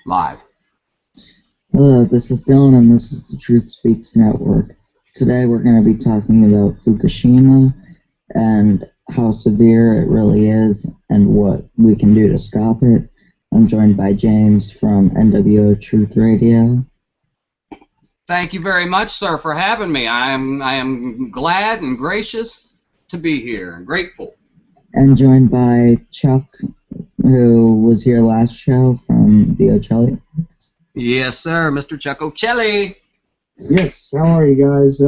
live. Hello, this is Dylan, and this is the Truth Speaks Network. Today we're going to be talking about Fukushima and how severe it really is and what we can do to stop it. I'm joined by James from NWO Truth Radio. Thank you very much, sir, for having me. I am glad and gracious to be here and grateful. And joined by Chuck, who was here last show from the Ocelli. Yes, sir, Mr. Chuck Ocelli. Yes, how are you guys?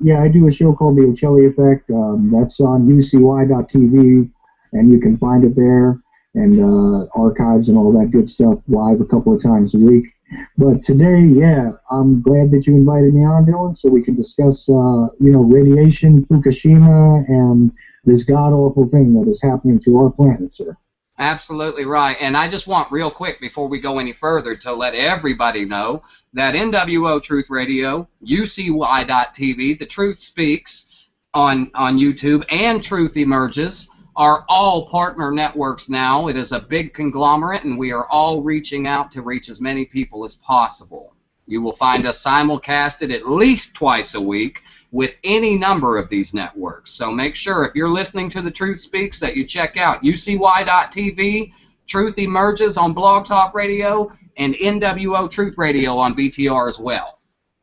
Yeah, I do a show called The Ocelli Effect. That's on ucy.tv, and you can find it there, and archives and all that good stuff live a couple of times a week. But today, yeah, I'm glad that you invited me on, Dylan, so we can discuss, radiation, Fukushima, and this god-awful thing that is happening to our planet, sir. Absolutely right. And I just want real quick before we go any further to let everybody know that NWO Truth Radio, UCY.TV, The Truth Speaks on YouTube, and Truth Emerges are all partner networks now. It is a big conglomerate, and we are all reaching out to reach as many people as possible. You will find us simulcasted at least twice a week with any number of these networks. So make sure if you're listening to The Truth Speaks that you check out UCY.TV, Truth Emerges on Blog Talk Radio, and NWO Truth Radio on BTR as well.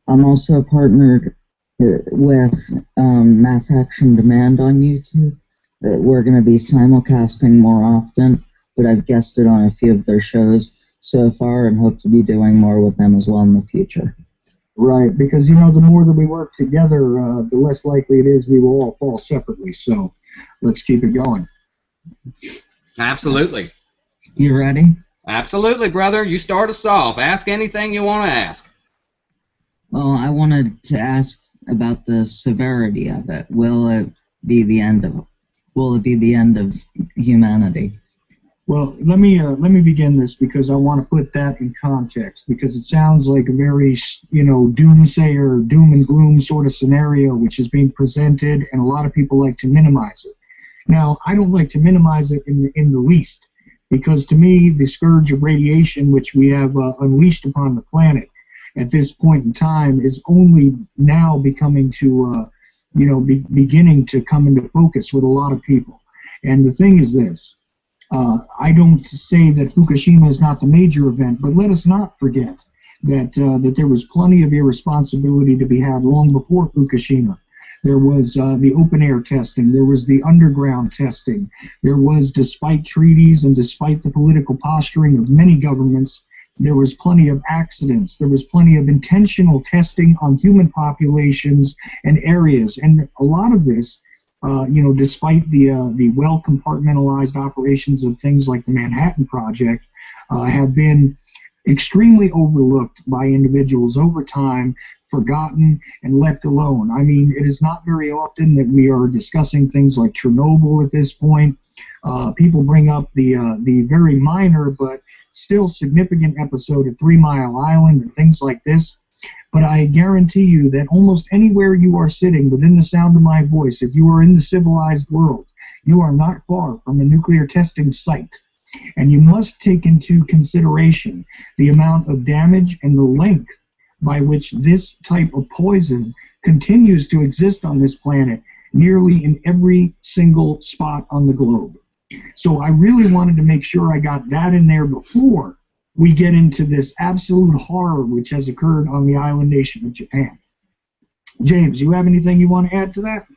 I'm also partnered with Mass Action Demand on YouTube. We're going to be simulcasting more often, but I've guested on a few of their shows so far and hope to be doing more with them as well in the future. Right, because, the more that we work together, the less likely it is we will all fall separately. So let's keep it going. Absolutely. You ready? Absolutely, brother. You start us off. Ask anything you want to ask. Well, I wanted to ask about the severity of it. Will it be the end of humanity? Well, let me begin this because I want to put that in context, because it sounds like a very, doomsayer, doom and gloom sort of scenario which is being presented, and a lot of people like to minimize it. Now, I don't like to minimize it in the least, because to me, the scourge of radiation which we have unleashed upon the planet at this point in time is only now becoming to, beginning to come into focus with a lot of people. And the thing is this. I don't say that Fukushima is not the major event, but let us not forget that there was plenty of irresponsibility to be had long before Fukushima. There was the open-air testing. There was the underground testing. There was, despite treaties and despite the political posturing of many governments, there was plenty of accidents. There was plenty of intentional testing on human populations and areas. And a lot of this, despite the well-compartmentalized operations of things like the Manhattan Project, have been extremely overlooked by individuals over time, forgotten, and left alone. I mean, it is not very often that we are discussing things like Chernobyl at this point. People bring up the very minor but still significant episode at 3 Mile Island and things like this. But I guarantee you that almost anywhere you are sitting within the sound of my voice, if you are in the civilized world, you are not far from a nuclear testing site. And you must take into consideration the amount of damage and the length by which this type of poison continues to exist on this planet, nearly in every single spot on the globe. So I really wanted to make sure I got that in there before we get into this absolute horror which has occurred on the island nation of Japan. James, you have anything you want to add to that?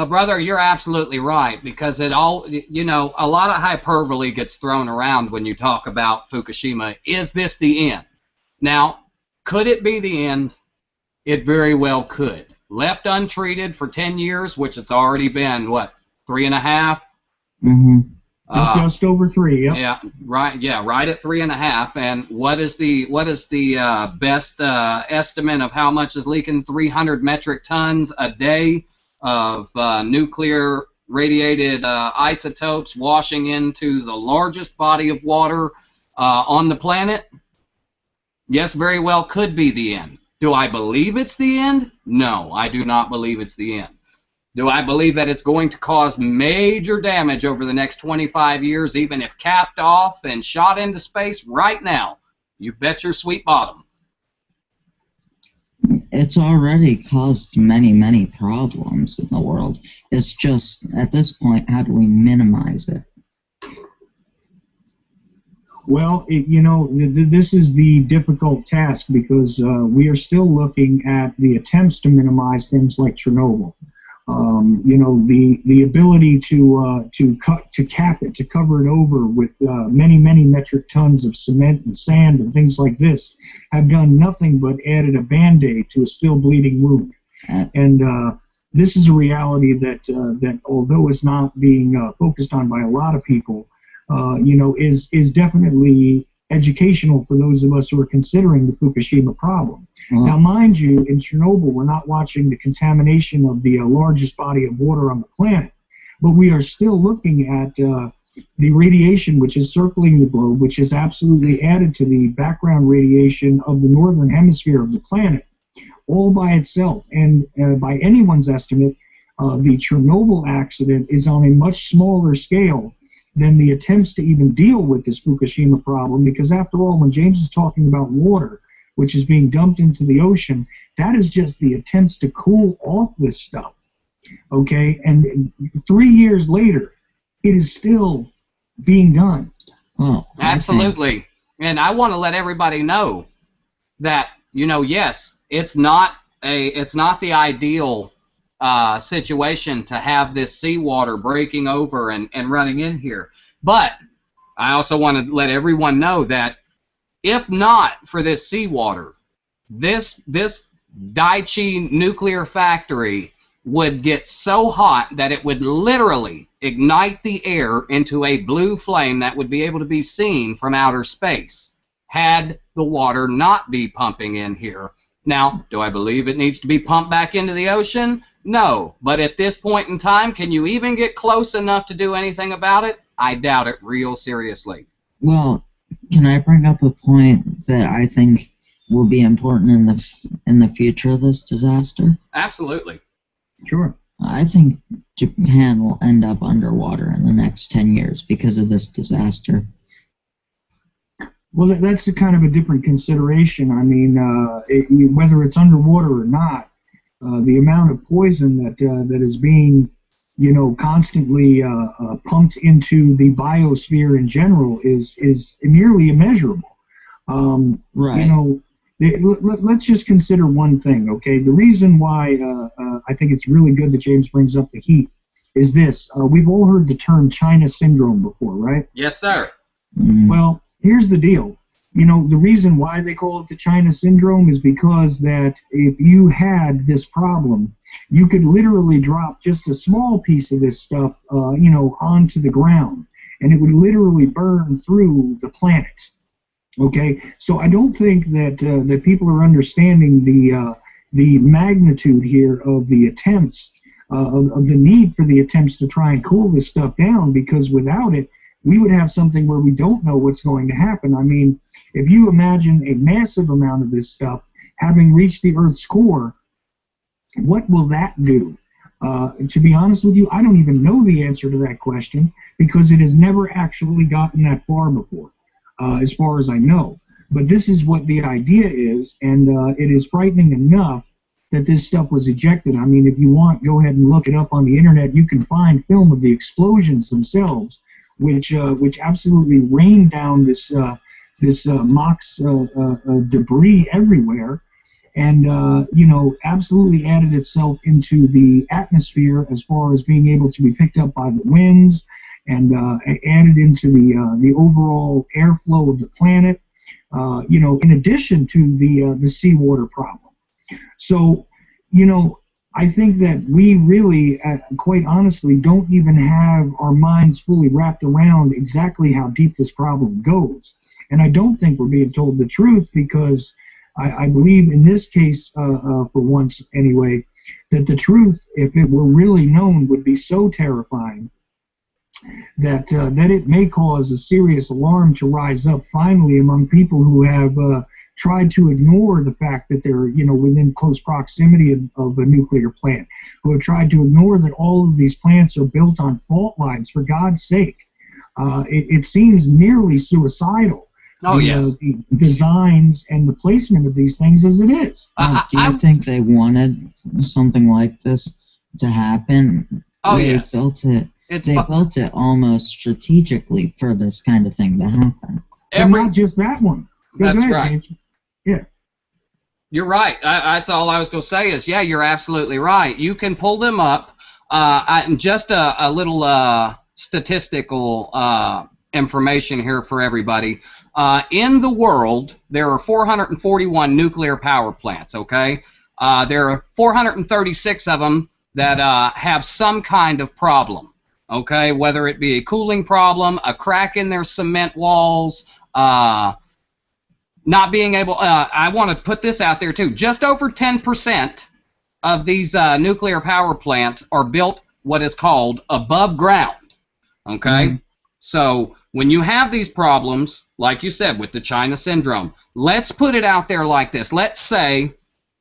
Brother, you're absolutely right, because it all, a lot of hyperbole gets thrown around when you talk about Fukushima. Is this the end? Now, could it be the end? It very well could. Left untreated for 10 years, which it's already been, 3.5? Mm-hmm. Just over 3, yep. Yeah, right at 3.5. And what is the best estimate of how much is leaking? 300 metric tons a day of nuclear radiated isotopes washing into the largest body of water on the planet. Yes, very well could be the end. Do I believe it's the end? No, I do not believe it's the end. Do I believe that it's going to cause major damage over the next 25 years, even if capped off and shot into space right now? You bet your sweet bottom. It's already caused many, many problems in the world. It's just, at this point, how do we minimize it? Well, this is the difficult task because we are still looking at the attempts to minimize things like Chernobyl. The ability to cap it, to cover it over with many, many metric tons of cement and sand and things like this have done nothing but added a Band-Aid to a still bleeding wound. And this is a reality that although it's not being focused on by a lot of people, is definitely educational for those of us who are considering the Fukushima problem. Now, mind you, in Chernobyl, we're not watching the contamination of the largest body of water on the planet, but we are still looking at the radiation which is circling the globe, which is absolutely added to the background radiation of the northern hemisphere of the planet, all by itself. And by anyone's estimate, the Chernobyl accident is on a much smaller scale than the attempts to even deal with this Fukushima problem, because after all, when James is talking about water, which is being dumped into the ocean, that is just the attempts to cool off this stuff, okay? And 3 years later, it is still being done. Oh, absolutely. And I want to let everybody know that, yes, it's not the ideal situation to have this seawater breaking over and running in here. But I also want to let everyone know that if not for this seawater, this Daiichi nuclear factory would get so hot that it would literally ignite the air into a blue flame that would be able to be seen from outer space had the water not be pumping in here. Now, do I believe it needs to be pumped back into the ocean? No, but at this point in time, can you even get close enough to do anything about it? I doubt it real seriously. Well, can I bring up a point that I think will be important in the future of this disaster? Absolutely. Sure. I think Japan will end up underwater in the next 10 years because of this disaster. Well, that's a kind of a different consideration. I mean, whether it's underwater or not, the amount of poison that is being, constantly pumped into the biosphere in general is nearly immeasurable. Right. Let's just consider one thing, okay? The reason why I think it's really good that James brings up the heat is this. We've all heard the term China syndrome before, right? Yes, sir. Well, here's the deal. The reason why they call it the China syndrome is because that if you had this problem, you could literally drop just a small piece of this stuff, onto the ground, and it would literally burn through the planet. Okay, so I don't think that people are understanding the magnitude here of the attempts, of the need for the attempts to try and cool this stuff down, because without it, we would have something where we don't know what's going to happen. I mean, if you imagine a massive amount of this stuff having reached the Earth's core, what will that do? To be honest with you, I don't even know the answer to that question because it has never actually gotten that far before, as far as I know. But this is what the idea is, and it is frightening enough that this stuff was ejected. I mean, if you want, go ahead and look it up on the internet. You can find film of the explosions themselves, which absolutely rained down this MOX debris everywhere, and absolutely added itself into the atmosphere as far as being able to be picked up by the winds, and added into the overall airflow of the planet. In addition to the seawater problem. So, I think that we really, quite honestly, don't even have our minds fully wrapped around exactly how deep this problem goes. And I don't think we're being told the truth because I believe in this case, for once anyway, that the truth, if it were really known, would be so terrifying that it may cause a serious alarm to rise up finally among people who have tried to ignore the fact that they're within close proximity of a nuclear plant, who have tried to ignore that all of these plants are built on fault lines. For God's sake, it seems nearly suicidal Oh, yes. The designs and the placement of these things as it is. Do you think they wanted something like this to happen? Oh, they yes. built it. They built it almost strategically for this kind of thing to happen. But not just that one. That's right. James. Yeah. You're right. That's all I was going to say is, yeah, you're absolutely right. You can pull them up. And just a little statistical information here for everybody. In the world, there are 441 nuclear power plants, okay? There are 436 of them that have some kind of problem, okay? Whether it be a cooling problem, a crack in their cement walls, not being able, I want to put this out there too, just over 10% of these nuclear power plants are built what is called above ground, okay? So when you have these problems, like you said, with the China syndrome, let's put it out there like this. Let's say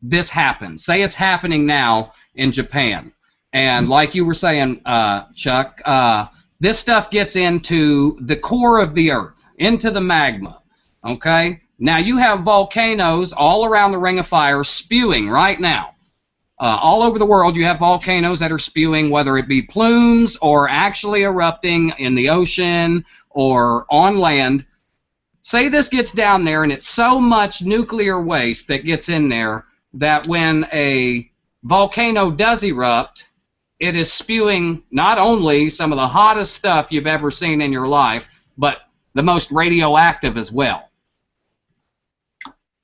this happens. Say it's happening now in Japan. And like you were saying, Chuck, this stuff gets into the core of the earth, into the magma, okay? Now you have volcanoes all around the Ring of Fire spewing right now. All over the world, you have volcanoes that are spewing, whether it be plumes or actually erupting in the ocean or on land. Say this gets down there, and it's so much nuclear waste that gets in there that when a volcano does erupt, it is spewing not only some of the hottest stuff you've ever seen in your life, but the most radioactive as well.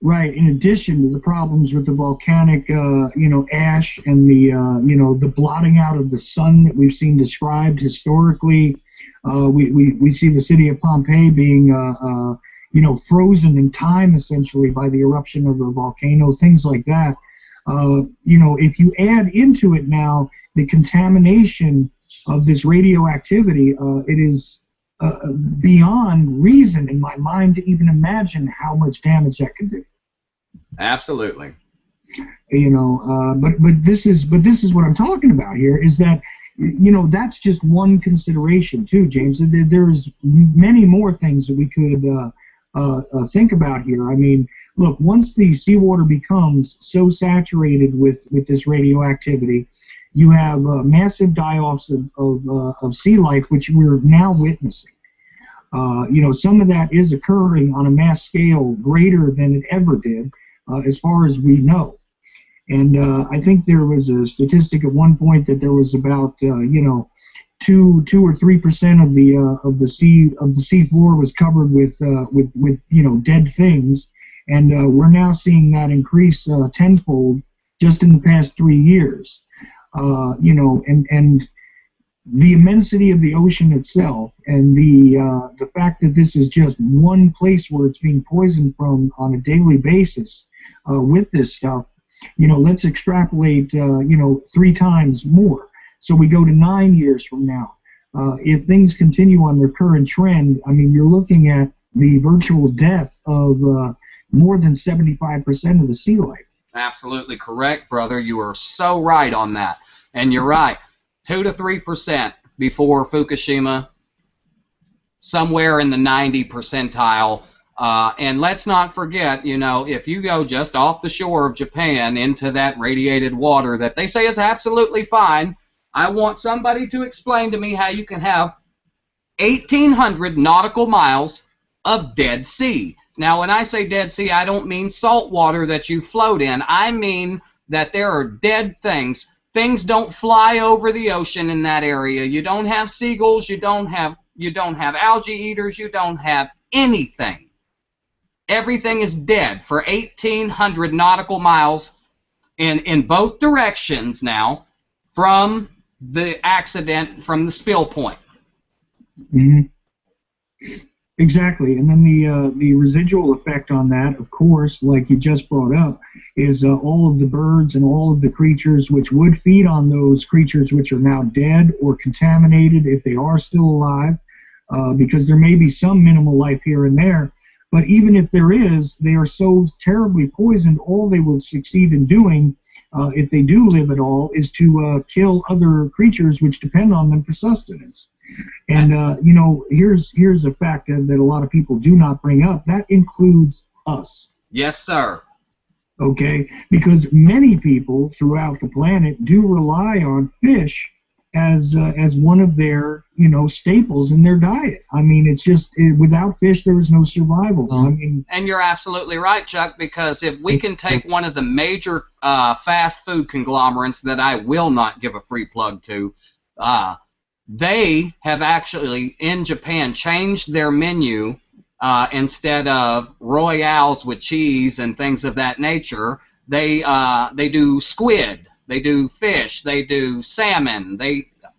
Right. In addition to the problems with the volcanic, ash and the blotting out of the sun that we've seen described historically, we see the city of Pompeii being, frozen in time essentially by the eruption of the volcano, things like that. If you add into it now the contamination of this radioactivity, it is beyond reason in my mind to even imagine how much damage that could do. Absolutely. But this is what I'm talking about here, is that that's just one consideration too, James. There's many more things that we could think about here. I mean, look, once the seawater becomes so saturated with this radioactivity, you have massive die-offs of sea life, which we're now witnessing. Some of that is occurring on a mass scale greater than it ever did, as far as we know. And I think there was a statistic at one point that there was about 2 or 3% of the sea floor was covered with dead things, and we're now seeing that increase tenfold just in the past 3 years. And the immensity of the ocean itself, and the fact that this is just one place where it's being poisoned from on a daily basis with this stuff. Let's extrapolate 3 times more. So we go to 9 years from now. If things continue on their current trend, I mean, you're looking at the virtual death of more than 75% of the sea life. Absolutely correct, brother. You are so right on that. And you're right. 2 to 3% before Fukushima, somewhere in the 90 percentile. And let's not forget, if you go just off the shore of Japan into that radiated water that they say is absolutely fine, I want somebody to explain to me how you can have 1,800 nautical miles of dead sea. Now, when I say dead sea, I don't mean salt water that you float in. I mean that there are dead things. Things don't fly over the ocean in that area. You don't have seagulls. You don't have algae eaters. You don't have anything. Everything is dead for 1,800 nautical miles in both directions now from the accident, from the spill point. Mm-hmm. Exactly, and then the residual effect on that, of course, like you just brought up, is all of the birds and all of the creatures which would feed on those creatures which are now dead or contaminated if they are still alive, because there may be some minimal life here and there, but even if there is, they are so terribly poisoned, all they will succeed in doing, if they do live at all, is to kill other creatures which depend on them for sustenance. And here's a fact that a lot of people do not bring up. That includes us. Yes, sir. Okay, because many people throughout the planet do rely on fish as one of their staples in their diet. I mean, it's just without fish there is no survival. I mean, and you're absolutely right, Chuck, because if we can take one of the major fast food conglomerates that I will not give a free plug to, they have actually in Japan changed their menu. Instead of royales with cheese and things of that nature, they do squid, they do fish, they do salmon,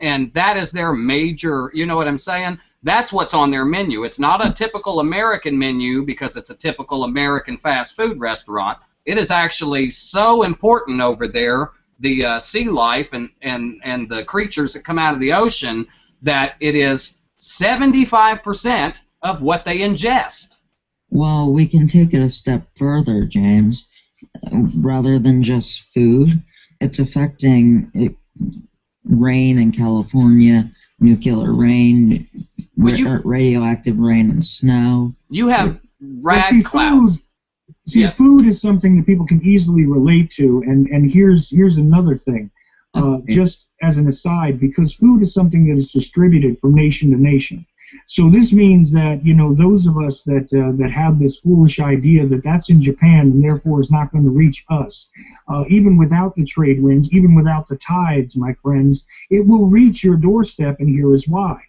and that is their major. You know what I'm saying? That's what's on their menu. It's not a typical American menu because it's a typical American fast food restaurant. It is actually so important over there, the sea life and the creatures that come out of the ocean, that it is 75% of what they ingest. Well, we can take it a step further, James. Rather than just food, it's affecting rain in California, nuclear rain, radioactive rain and snow. You have rad clouds. Yes. Food is something that people can easily relate to, and here's another thing. Just as an aside, because food is something that is distributed from nation to nation. So this means that those of us that have this foolish idea that that's in Japan and therefore is not going to reach us, even without the trade winds, even without the tides, my friends, it will reach your doorstep, and here is why.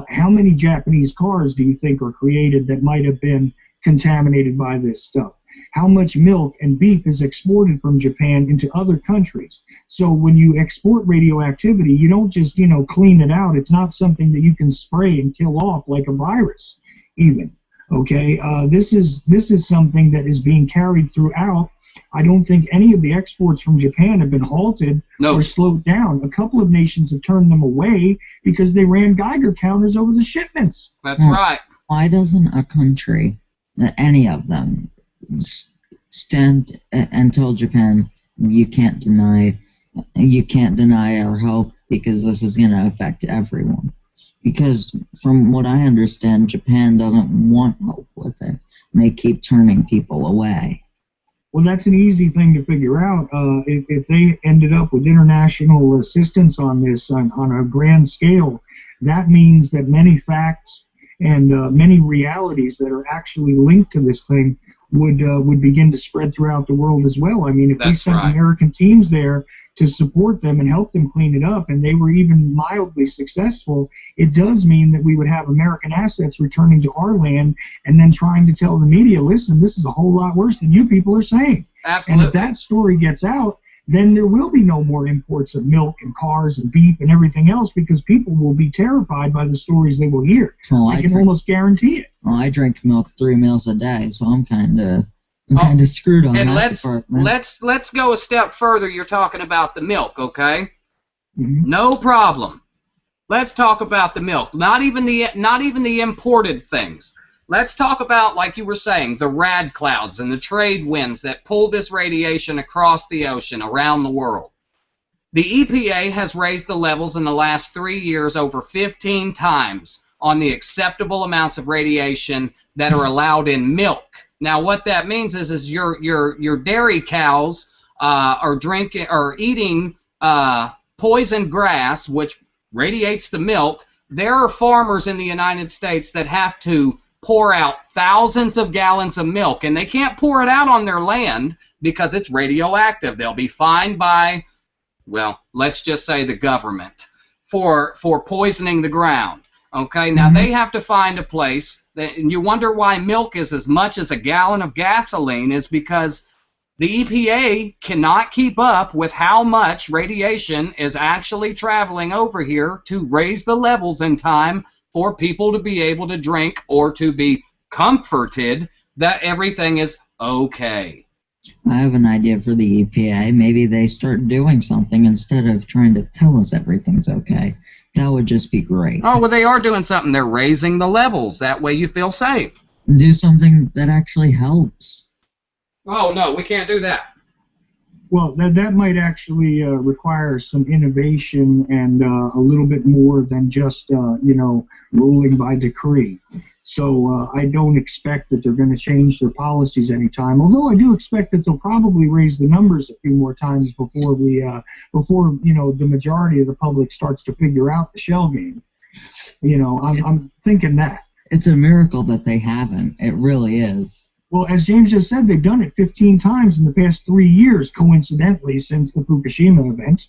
How many Japanese cars do you think are created that might have been contaminated by this stuff? How much milk and beef is exported from Japan into other countries? So when you export radioactivity, you don't just, clean it out. It's not something that you can spray and kill off like a virus, even. Okay, this is something that is being carried throughout. I don't think any of the exports from Japan have been halted or slowed down. A couple of nations have turned them away because they ran Geiger counters over the shipments. That's right. Why doesn't a country, any of them, stand and tell Japan you can't deny our help because this is going to affect everyone? Because from what I understand, Japan doesn't want help with it, and they keep turning people away. Well, that's an easy thing to figure out. If they ended up with international assistance on this on a grand scale, that means that many facts and many realities that are actually linked to this thing would begin to spread throughout the world as well. I mean, if we sent American teams there to support them and help them clean it up, and they were even mildly successful, it does mean that we would have American assets returning to our land and then trying to tell the media, listen, this is a whole lot worse than you people are saying. Absolutely. And if that story gets out, then there will be no more imports of milk and cars and beef and everything else because people will be terrified by the stories they will hear. Well, I can almost guarantee it. Well, I drink milk 3 meals a day, so I'm kind of screwed on and that department. Let's go a step further. You're talking about the milk, okay? Mm-hmm. No problem. Let's talk about the milk. Not even the imported things. Let's talk about, like you were saying, the rad clouds and the trade winds that pull this radiation across the ocean around the world. The EPA has raised the levels in the last 3 years over 15 times on the acceptable amounts of radiation that are allowed in milk. Now, what that means is your dairy cows are eating poison grass, which radiates the milk. There are farmers in the United States that have to pour out thousands of gallons of milk, and they can't pour it out on their land because it's radioactive. They'll be fined by, well, let's just say the government for poisoning the ground. Okay, now they have to find a place, and you wonder why milk is as much as a gallon of gasoline is because the EPA cannot keep up with how much radiation is actually traveling over here to raise the levels in time for people to be able to drink or to be comforted that everything is okay. I have an idea for the EPA. Maybe they start doing something instead of trying to tell us everything's okay. That would just be great. Oh, well, they are doing something. They're raising the levels. That way you feel safe. Do something that actually helps. Oh, no, we can't do that. Well, that might actually require some innovation and a little bit more than just ruling by decree. So I don't expect that they're going to change their policies anytime. Although I do expect that they'll probably raise the numbers a few more times before the majority of the public starts to figure out the shell game. I'm thinking that. It's a miracle that they haven't. It really is. Well, as James just said, they've done it 15 times in the past 3 years, coincidentally, since the Fukushima event.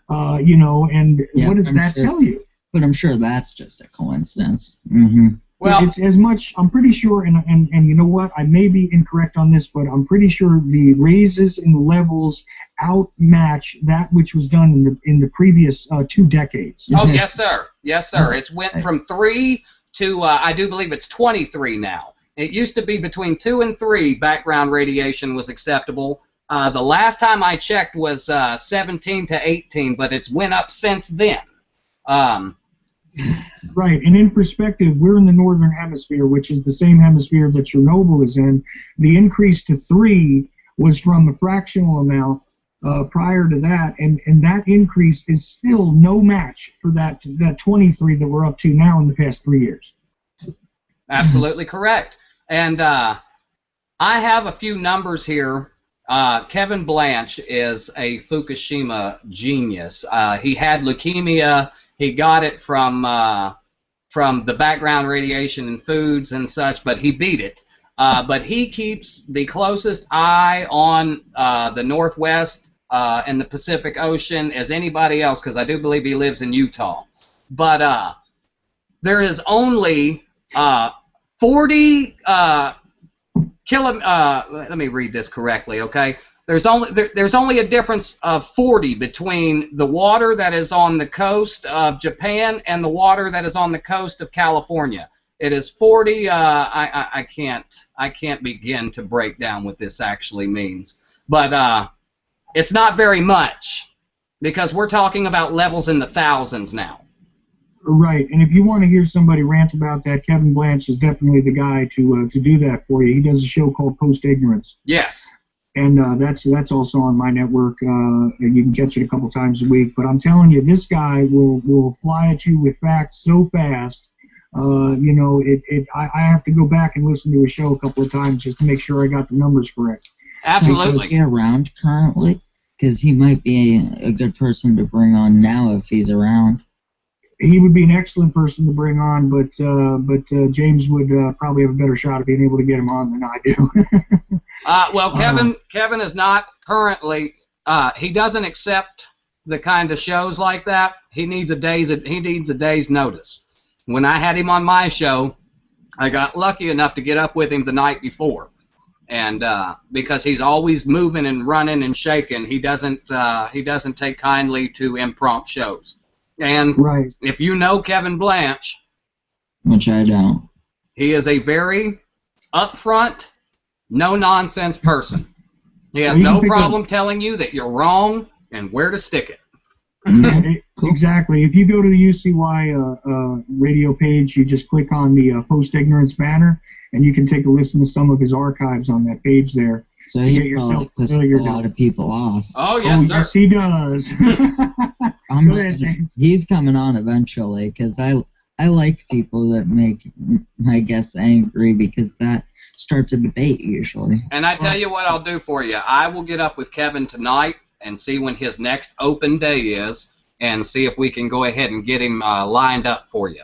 And Yeah, what does that tell you? But I'm sure that's just a coincidence. Mm-hmm. Well, it's as much. I'm pretty sure, and you know what? I may be incorrect on this, but I'm pretty sure the raises in the levels outmatch that which was done in the previous 2 decades. Oh, yes, sir. Yes, sir. It's went from 3 to I do believe it's 23 now. It used to be between 2 and 3 background radiation was acceptable. The last time I checked was 17 to 18, but it's went up since then. Right, and in perspective, we're in the northern hemisphere, which is the same hemisphere that Chernobyl is in. The increase to 3 was from a fractional amount prior to that, and that increase is still no match for that 23 that we're up to now in the past 3 years. Absolutely correct. And I have a few numbers here. Kevin Blanche is a Fukushima genius. He had leukemia. He got it from the background radiation in foods and such, but he beat it. But he keeps the closest eye on the Northwest and the Pacific Ocean as anybody else, because I do believe he lives in Utah. But there is only 40 let me read this correctly, okay? There's only a difference of 40 between the water that is on the coast of Japan and the water that is on the coast of California. It is 40. I can't begin to break down what this actually means, but it's not very much, because we're talking about levels in the thousands now. Right, and if you want to hear somebody rant about that, Kevin Blanche is definitely the guy to do that for you. He does a show called Post Ignorance. Yes. And that's also on my network, and you can catch it a couple times a week. But I'm telling you, this guy will fly at you with facts so fast. I have to go back and listen to his show a couple of times just to make sure I got the numbers correct. Absolutely. Is he around currently? Because he might be a good person to bring on now if he's around. He would be an excellent person to bring on, but James would probably have a better shot of being able to get him on than I do. Well, Kevin is not currently. He doesn't accept the kind of shows like that. He needs a day's notice. When I had him on my show, I got lucky enough to get up with him the night before, and because he's always moving and running and shaking, he doesn't take kindly to impromptu shows. And right. If you know Kevin Blanche, which I don't, he is a very upfront, no-nonsense person. He has no problem telling you that you're wrong and where to stick it. Exactly. If you go to the UCY radio page, you just click on the post-ignorance banner, and you can take a listen to some of his archives on that page there. So he probably pisses a lot of people off. Oh, yes, sir. Yes, he does. Go ahead, James. He's coming on eventually, because I like people that make my guests angry, because that starts a debate usually. And I tell you what I'll do for you. I will get up with Kevin tonight and see when his next open day is, and see if we can go ahead and get him lined up for you.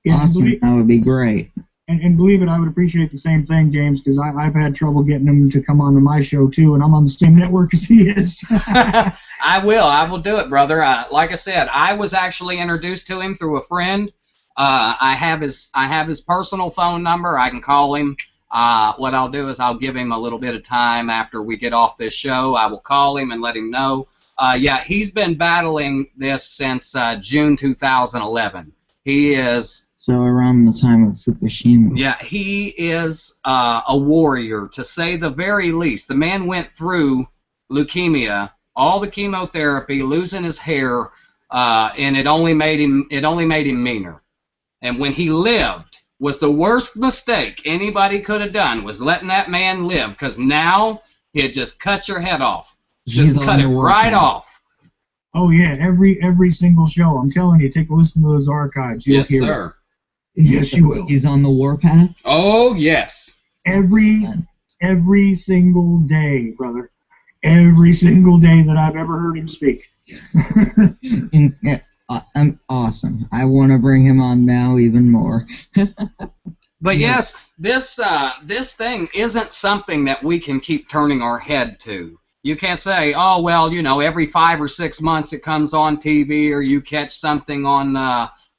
Yeah, awesome. That would be great. And believe it, I would appreciate the same thing, James, because I've had trouble getting him to come on to my show, too, and I'm on the same network as he is. I will do it, brother. Like I said, I was actually introduced to him through a friend. I have his personal phone number. I can call him. What I'll do is I'll give him a little bit of time after we get off this show. I will call him and let him know. Yeah, he's been battling this since June 2011. He is... So around the time of Fukushima. Yeah, he is a warrior, to say the very least. The man went through leukemia, all the chemotherapy, losing his hair, and it only made him meaner. And when he lived, was the worst mistake anybody could have done, was letting that man live, because now He'd just cut your head off. He's Just cut it right off. Oh yeah, every single show. I'm telling you, take a listen to those archives. You'll Yes, hear sir. It. Yes, you will. He's on the warpath. Oh, yes. Awesome. Every single day, brother. Every single day that I've ever heard him speak. I'm awesome. I want to bring him on now even more. But yes, this thing isn't something that we can keep turning our head to. You can't say, oh, well, you know, every 5 or 6 months it comes on TV, or you catch something on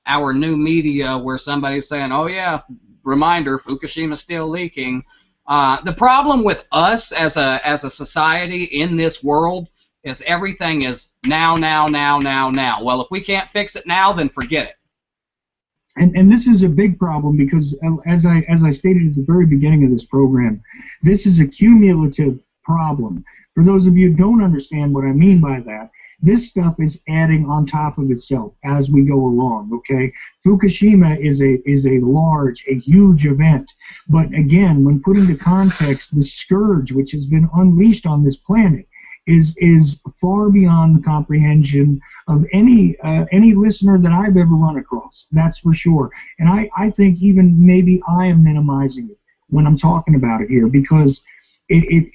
our new media where somebody's saying, oh, yeah, reminder, Fukushima's still leaking. The problem with us as a society in this world is everything is now. Well, if we can't fix it now, then forget it. And this is a big problem because, as I stated at the very beginning of this program, this is a cumulative problem. For those of you who don't understand what I mean by that, this stuff is adding on top of itself as we go along, okay? Fukushima is a huge event. But again, when put into context, the scourge which has been unleashed on this planet is far beyond the comprehension of any listener that I've ever run across. That's for sure. And I think even maybe I am minimizing it when I'm talking about it here, because it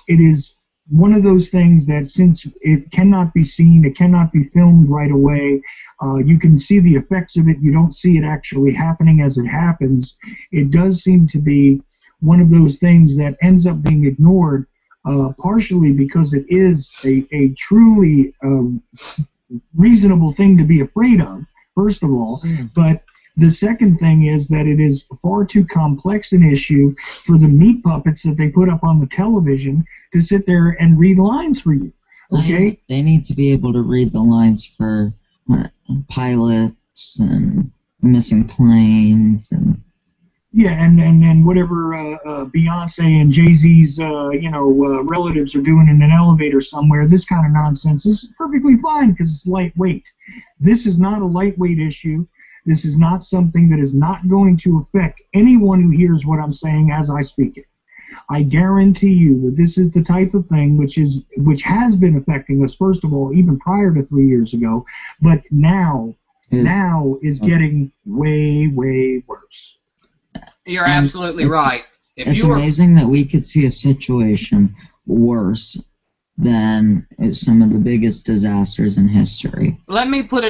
is one of those things that, since it cannot be seen, it cannot be filmed right away, you can see the effects of it, you don't see it actually happening as it happens. It does seem to be one of those things that ends up being ignored, partially because it is a truly reasonable thing to be afraid of, first of all, but the second thing is that it is far too complex an issue for the meat puppets that they put up on the television to sit there and read lines for you. Okay? They need to be able to read the lines for pilots and missing planes and. Yeah, and whatever Beyonce and Jay-Z's relatives are doing in an elevator somewhere, this kind of nonsense is perfectly fine because it's lightweight. This is not a lightweight issue. This is not something that is not going to affect anyone who hears what I'm saying as I speak it. I guarantee you that this is the type of thing which has been affecting us, first of all, even prior to 3 years ago, but now is getting way, way worse. You're absolutely right. It's amazing that we could see a situation worse than some of the biggest disasters in history. Let me put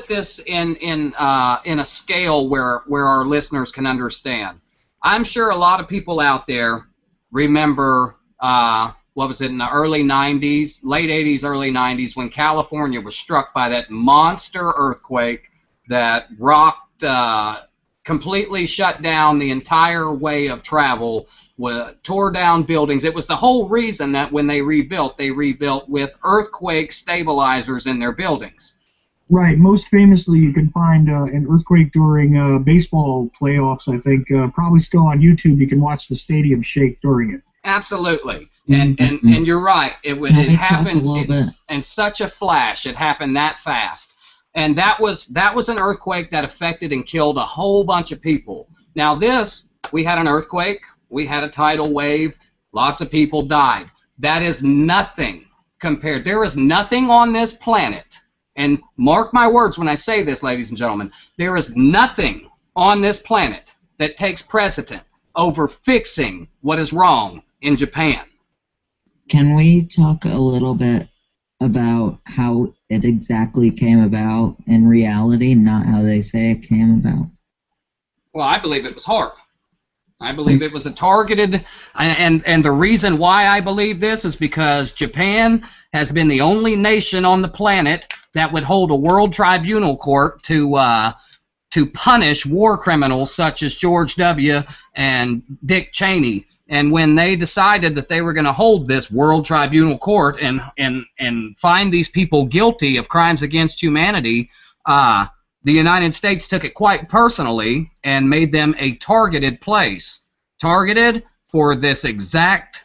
this in a scale where our listeners can understand. I'm sure a lot of people out there remember what was it, in the early 90s, late 80s, early 90s, when California was struck by that monster earthquake that rocked, completely shut down the entire way of travel, tore down buildings. It was the whole reason that when they rebuilt with earthquake stabilizers in their buildings. Right. Most famously, you can find an earthquake during baseball playoffs, I think, probably still on YouTube. You can watch the stadium shake during it. Absolutely. And you're right. It happened in such a flash. It happened that fast. And that was an earthquake that affected and killed a whole bunch of people. Now we had an earthquake, we had a tidal wave, lots of people died. That is nothing compared. There is nothing on this planet, and mark my words when I say this, ladies and gentlemen, there is nothing on this planet that takes precedent over fixing what is wrong in Japan. Can we talk a little bit about how it exactly came about in reality, not how they say it came about? Well, I believe it was HAARP. I believe it was a targeted, and the reason why I believe this is because Japan has been the only nation on the planet that would hold a World Tribunal Court to punish war criminals such as George W. and Dick Cheney. And when they decided that they were going to hold this World Tribunal Court and find these people guilty of crimes against humanity, the United States took it quite personally and made them a targeted place, targeted for this exact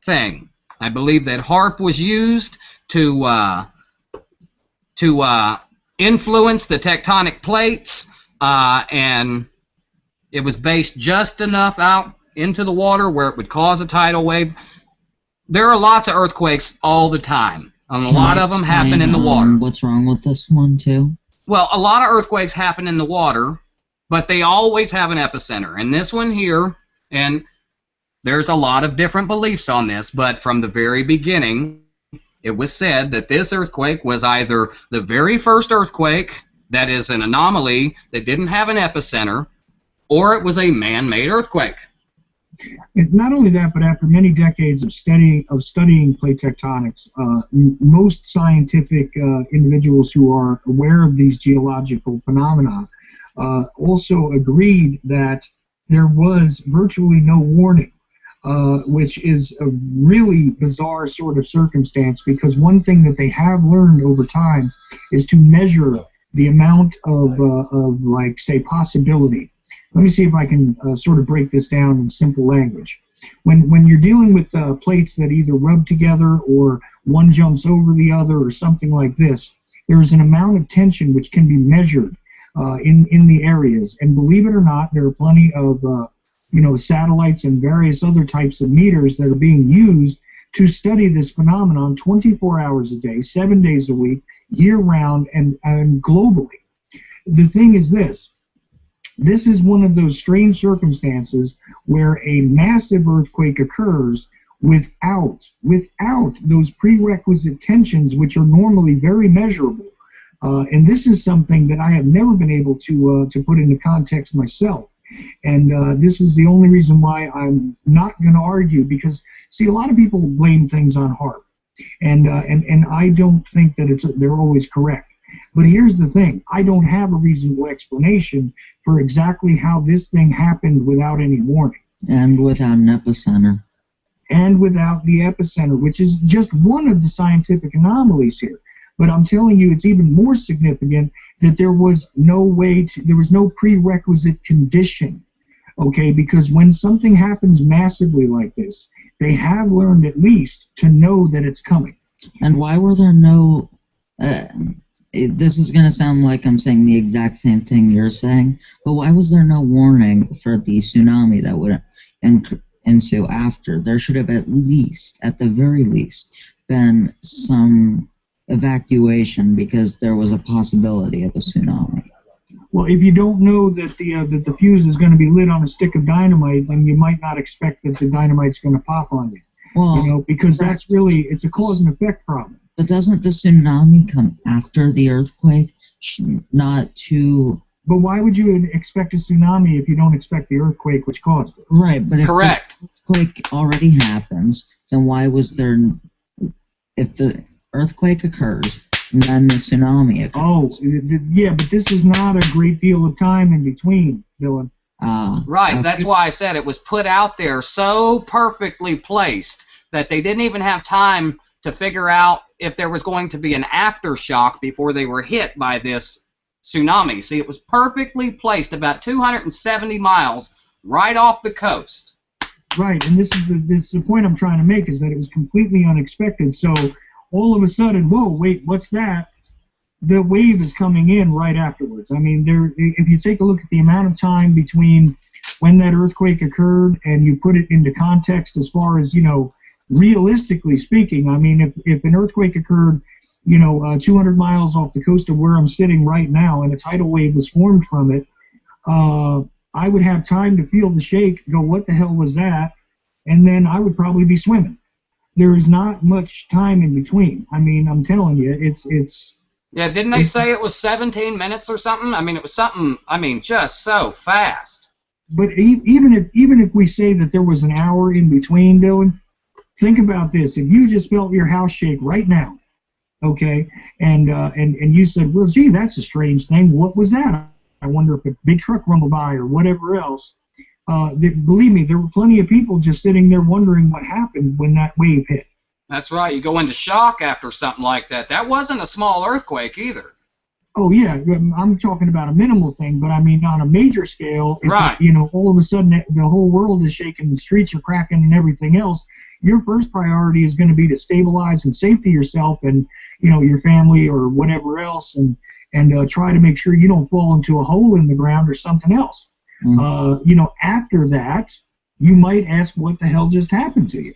thing. I believe that HAARP was used to influence the tectonic plates, and it was based just enough out into the water where it would cause a tidal wave. there are lots of earthquakes all the time, and a Can lot you of them explain, happen in the water. What's wrong with this one too? Well, a lot of earthquakes happen in the water, but they always have an epicenter. And this one here, and there's a lot of different beliefs on this, but from the very beginning, it was said that this earthquake was either the very first earthquake that is an anomaly that didn't have an epicenter, or it was a man-made earthquake. And not only that, but after many decades of studying plate tectonics, most scientific individuals who are aware of these geological phenomena also agreed that there was virtually no warning, which is a really bizarre sort of circumstance, because one thing that they have learned over time is to measure the amount of like, say, possibility. Let me see if I can sort of break this down in simple language. When you're dealing with plates that either rub together or one jumps over the other or something like this, there's an amount of tension which can be measured in the areas. And believe it or not, there are plenty of satellites and various other types of meters that are being used to study this phenomenon 24 hours a day, 7 days a week, year-round, and globally. The thing is this is one of those strange circumstances where a massive earthquake occurs without those prerequisite tensions, which are normally very measurable. And this is something that I have never been able to put into context myself. And this is the only reason why I'm not going to argue, because, see, a lot of people blame things on HAARP, and I don't think that they're always correct. But here's the thing: I don't have a reasonable explanation for exactly how this thing happened without any warning. And without an epicenter. And without the epicenter, which is just one of the scientific anomalies here. But I'm telling you, it's even more significant that there was no prerequisite condition, okay? Because when something happens massively like this, they have learned at least to know that it's coming. And why were there no... this is going to sound like I'm saying the exact same thing you're saying, but why was there no warning for the tsunami that would ensue after? There should have at the very least, been some evacuation, because there was a possibility of a tsunami. Well, if you don't know that the fuse is going to be lit on a stick of dynamite, then you might not expect that the dynamite's going to pop on you. Well, because that's really, it's a cause and effect problem. But doesn't the tsunami come after the earthquake? Not to... But why would you expect a tsunami if you don't expect the earthquake which caused it? Right, but if Correct. the earthquake already happens, then why was there... If the earthquake occurs, and then the tsunami occurs... Oh, yeah, but this is not a great deal of time in between, Dylan. Right, that's why I said it was put out there so perfectly placed that they didn't even have time to figure out if there was going to be an aftershock before they were hit by this tsunami. See, it was perfectly placed about 270 miles right off the coast. Right, and this is the point I'm trying to make, is that it was completely unexpected. So all of a sudden, whoa, wait, what's that? The wave is coming in right afterwards. I mean, if you take a look at the amount of time between when that earthquake occurred and you put it into context as far as, realistically speaking, I mean, if an earthquake occurred, 200 miles off the coast of where I'm sitting right now, and a tidal wave was formed from it, I would have time to feel the shake, go, what the hell was that? And then I would probably be swimming. There is not much time in between. I mean, I'm telling you, it's. Yeah, didn't they say it was 17 minutes or something? I mean, it was something, just so fast. But even if we say that there was an hour in between, Dylan, think about this. If you just felt your house shake right now, okay, and you said, well, gee, that's a strange thing. What was that? I wonder if a big truck rumbled by or whatever else. Believe me, there were plenty of people just sitting there wondering what happened when that wave hit. That's right. You go into shock after something like that. That wasn't a small earthquake either. Oh, yeah. I'm talking about a minimal thing, but I mean on a major scale, right. All of a sudden the whole world is shaking, the streets are cracking and everything else, your first priority is going to be to stabilize and safety yourself and, your family or whatever else, and try to make sure you don't fall into a hole in the ground or something else. Mm-hmm. After that, you might ask what the hell just happened to you.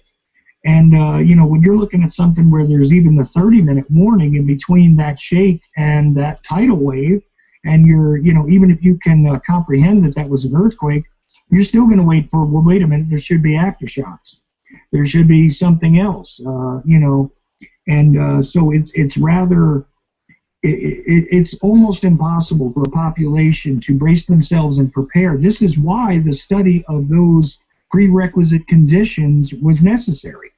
And when you're looking at something where there's even the 30-minute warning in between that shake and that tidal wave, and you're, even if you can comprehend that that was an earthquake, you're still going to wait for, well, wait a minute, there should be aftershocks. There should be something else, and so it's rather, it's almost impossible for a population to brace themselves and prepare. This is why the study of those prerequisite conditions was necessary.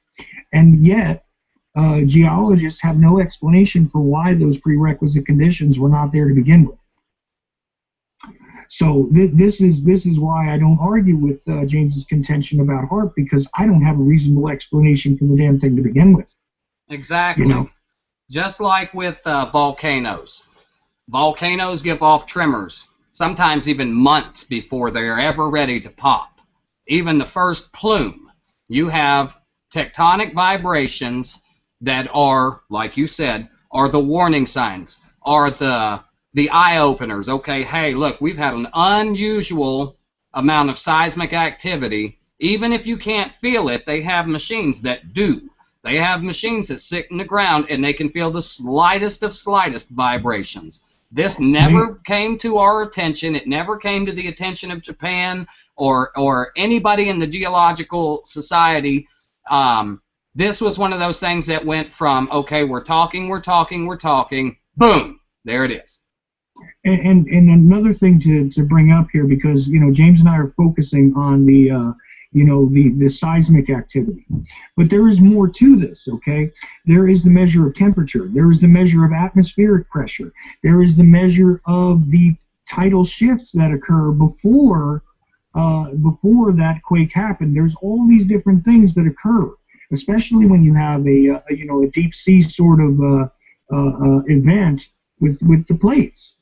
And yet, geologists have no explanation for why those prerequisite conditions were not there to begin with. So this is why I don't argue with James's contention about HAARP, because I don't have a reasonable explanation for the damn thing to begin with. Exactly. Just like with volcanoes. Volcanoes give off tremors, sometimes even months before they're ever ready to pop. Even the first plume, you have tectonic vibrations that are, like you said, are the warning signs, are the eye-openers. Okay, hey, look, we've had an unusual amount of seismic activity. Even if you can't feel it, they have machines that do. They have machines that sit in the ground, and they can feel the slightest of slightest vibrations. This never came to our attention. It never came to the attention of Japan or anybody in the Geological Society. This was one of those things that went from, okay, we're talking, boom, there it is. And another thing to bring up here, because James and I are focusing on the seismic activity, but there is more to this. Okay, there is the measure of temperature, there is the measure of atmospheric pressure, there is the measure of the tidal shifts that occur before that quake happened. There's all these different things that occur, especially when you have a deep sea sort of event with the plates.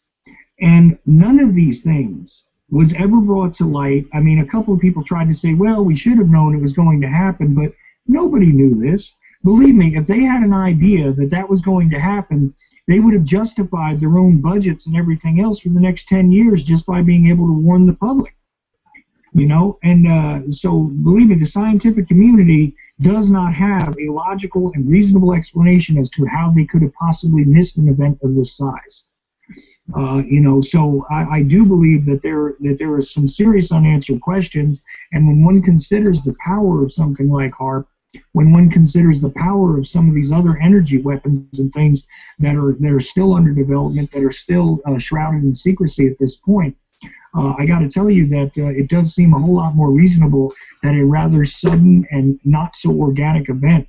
And none of these things was ever brought to light. I mean, a couple of people tried to say, well, we should have known it was going to happen, but nobody knew this. Believe me, if they had an idea that that was going to happen, they would have justified their own budgets and everything else for the next 10 years just by being able to warn the public. And so believe me, the scientific community does not have a logical and reasonable explanation as to how they could have possibly missed an event of this size. So I do believe that there are some serious unanswered questions, and when one considers the power of something like HAARP, when one considers the power of some of these other energy weapons and things that are still under development, that are still shrouded in secrecy at this point, I got to tell you that it does seem a whole lot more reasonable that a rather sudden and not so organic event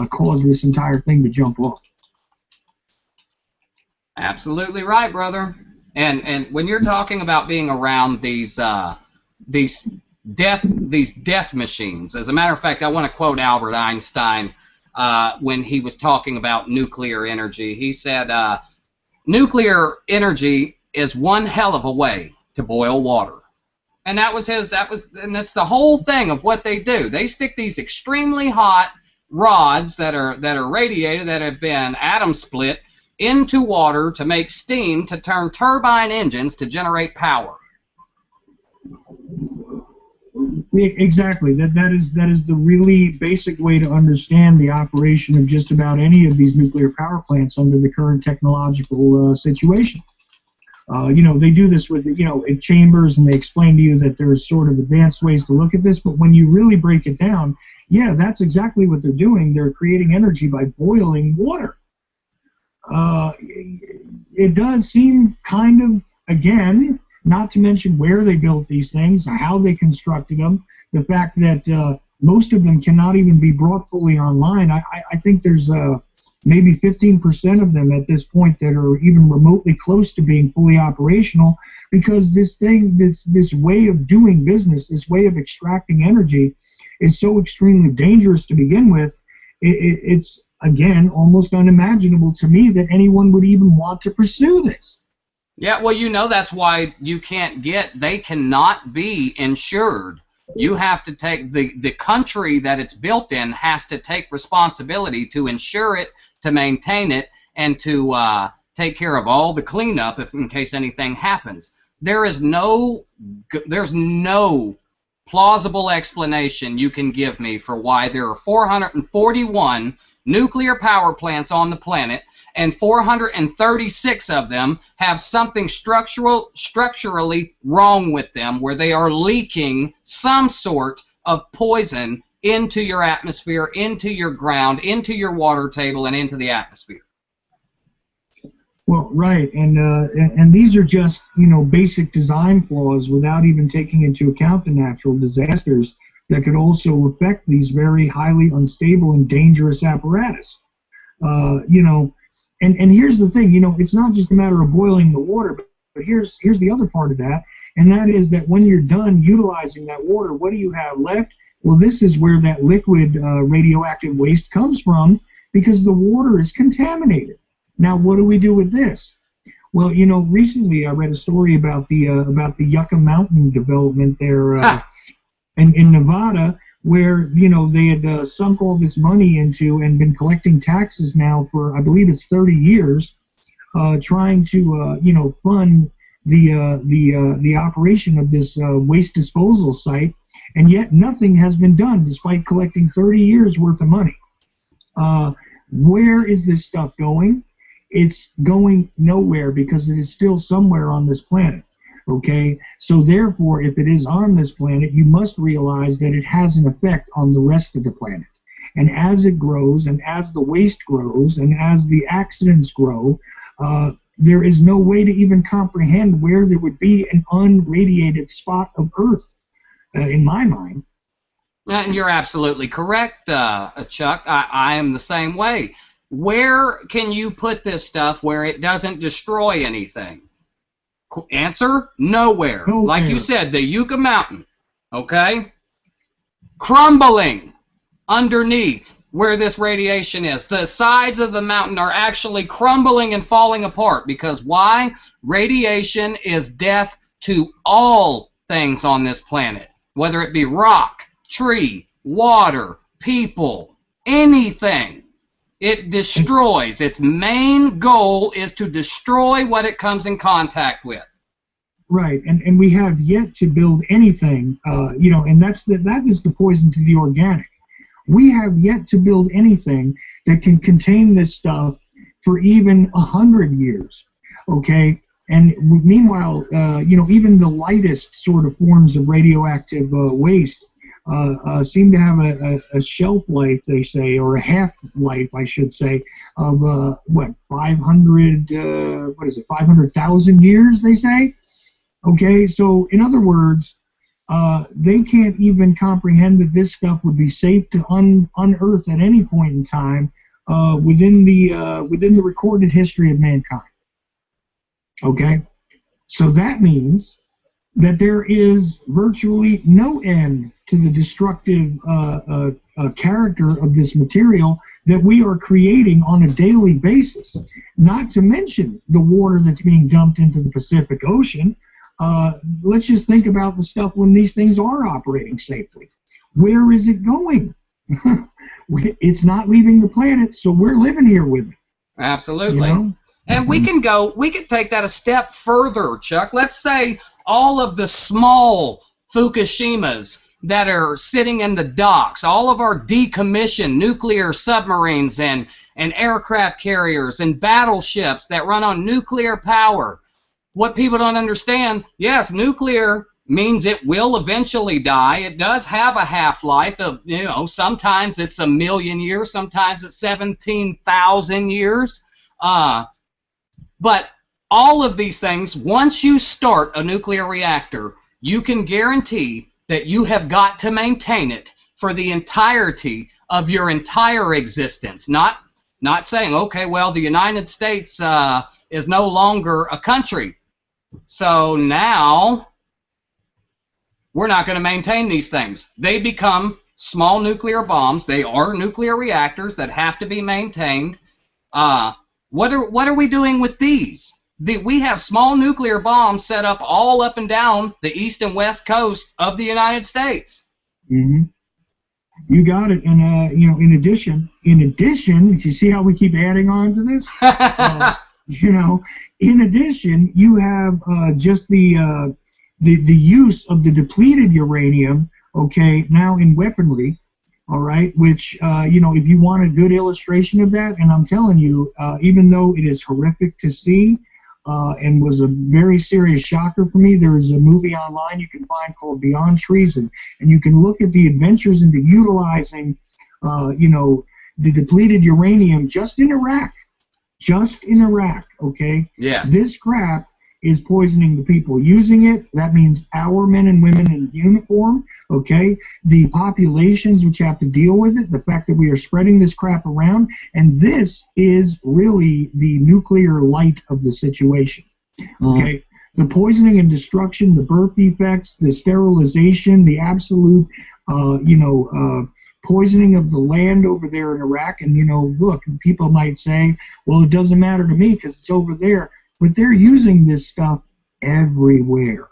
caused this entire thing to jump off. Absolutely right, brother. And when you're talking about being around these death machines, as a matter of fact, I want to quote Albert Einstein when he was talking about nuclear energy. He said, "Nuclear energy is one hell of a way to boil water." And and that's the whole thing of what they do. They stick these extremely hot rods that are radiated, that have been atom split, into water to make steam to turn turbine engines to generate power. Exactly. That is the really basic way to understand the operation of just about any of these nuclear power plants under the current technological situation. They do this with in chambers, and they explain to you that there's sort of advanced ways to look at this. But when you really break it down, yeah, that's exactly what they're doing. They're creating energy by boiling water. It does seem kind of, again, not to mention where they built these things, how they constructed them, the fact that most of them cannot even be brought fully online. I think there's maybe 15% of them at this point that are even remotely close to being fully operational, because this way of doing business, this way of extracting energy, is so extremely dangerous to begin with. It's again almost unimaginable to me that anyone would even want to pursue this. Yeah, well, that's why they cannot be insured. You have to take, the country that it's built in has to take responsibility to insure it, to maintain it, and to take care of all the cleanup in case anything happens. There's no plausible explanation you can give me for why there are 441 nuclear power plants on the planet, and 436 of them have something structurally wrong with them, where they are leaking some sort of poison into your atmosphere, into your ground, into your water table, and into the atmosphere? Well, right, and these are just, basic design flaws without even taking into account the natural disasters that could also affect these very highly unstable and dangerous apparatus. And here's the thing, it's not just a matter of boiling the water, but here's the other part of that, and that is that when you're done utilizing that water, what do you have left? Well, this is where that liquid radioactive waste comes from, because the water is contaminated. Now, what do we do with this? Well, recently I read a story about the Yucca Mountain development there in Nevada, where they had sunk all this money into and been collecting taxes now for, I believe it's 30 years, trying to fund the operation of this waste disposal site, and yet nothing has been done despite collecting 30 years worth of money. Where is this stuff going? It's going nowhere, because it is still somewhere on this planet. Okay, so therefore, if it is on this planet, you must realize that it has an effect on the rest of the planet. And as it grows, and as the waste grows, and as the accidents grow, there is no way to even comprehend where there would be an unradiated spot of Earth, in my mind. And you're absolutely correct, Chuck. I am the same way. Where can you put this stuff where it doesn't destroy anything? Answer: nowhere. Like you said, the Yucca Mountain, okay? Crumbling underneath where this radiation is. The sides of the mountain are actually crumbling and falling apart. Because why? Radiation is death to all things on this planet, whether it be rock, tree, water, people, anything. It destroys. Its main goal is to destroy what it comes in contact with. Right, and we have yet to build anything, and that is the poison to the organic. We have yet to build anything that can contain this stuff for even 100 years, okay? And meanwhile, even the lightest sort of forms of radioactive waste seem to have a shelf life, they say, or a half life, I should say, of 500,000 years, they say. Okay, so in other words, they can't even comprehend that this stuff would be safe to unearth at any point in time within the recorded history of mankind. Okay, so that means that there is virtually no end to the destructive character of this material that we are creating on a daily basis, not to mention the water that's being dumped into the Pacific Ocean. Let's just think about the stuff when these things are operating safely. Where is it going? It's not leaving the planet, so we're living here with it. Absolutely. And we can take that a step further, Chuck. Let's say all of the small Fukushimas that are sitting in the docks, all of our decommissioned nuclear submarines and aircraft carriers and battleships that run on nuclear power. What people don't understand, yes, nuclear means it will eventually die. It does have a half-life of, sometimes it's 1 million years, sometimes it's 17,000 years. But all of these things, once you start a nuclear reactor, you can guarantee that you have got to maintain it for the entirety of your entire existence. Not saying, okay, well, the United States is no longer a country, so now we're not going to maintain these things. They become small nuclear bombs. They are nuclear reactors that have to be maintained. What are we doing with these? We have small nuclear bombs set up all up and down the east and west coast of the United States. Mm-hmm. You got it. And in addition, you see how we keep adding on to this? In addition, you have just the the use of the depleted uranium, okay, now in weaponry, all right, which, if you want a good illustration of that, and I'm telling you, even though it is horrific to see and was a very serious shocker for me, there is a movie online you can find called Beyond Treason, and you can look at the adventures into utilizing, the depleted uranium just in Iraq, okay? Yes. This crap is poisoning the people using it. That means our men and women in uniform, okay? The populations which have to deal with it, the fact that we are spreading this crap around, and this is really the nuclear light of the situation, okay? The poisoning and destruction, the birth defects, the sterilization, the absolute, poisoning of the land over there in Iraq. And, look, people might say, well, it doesn't matter to me because it's over there. But they're using this stuff everywhere.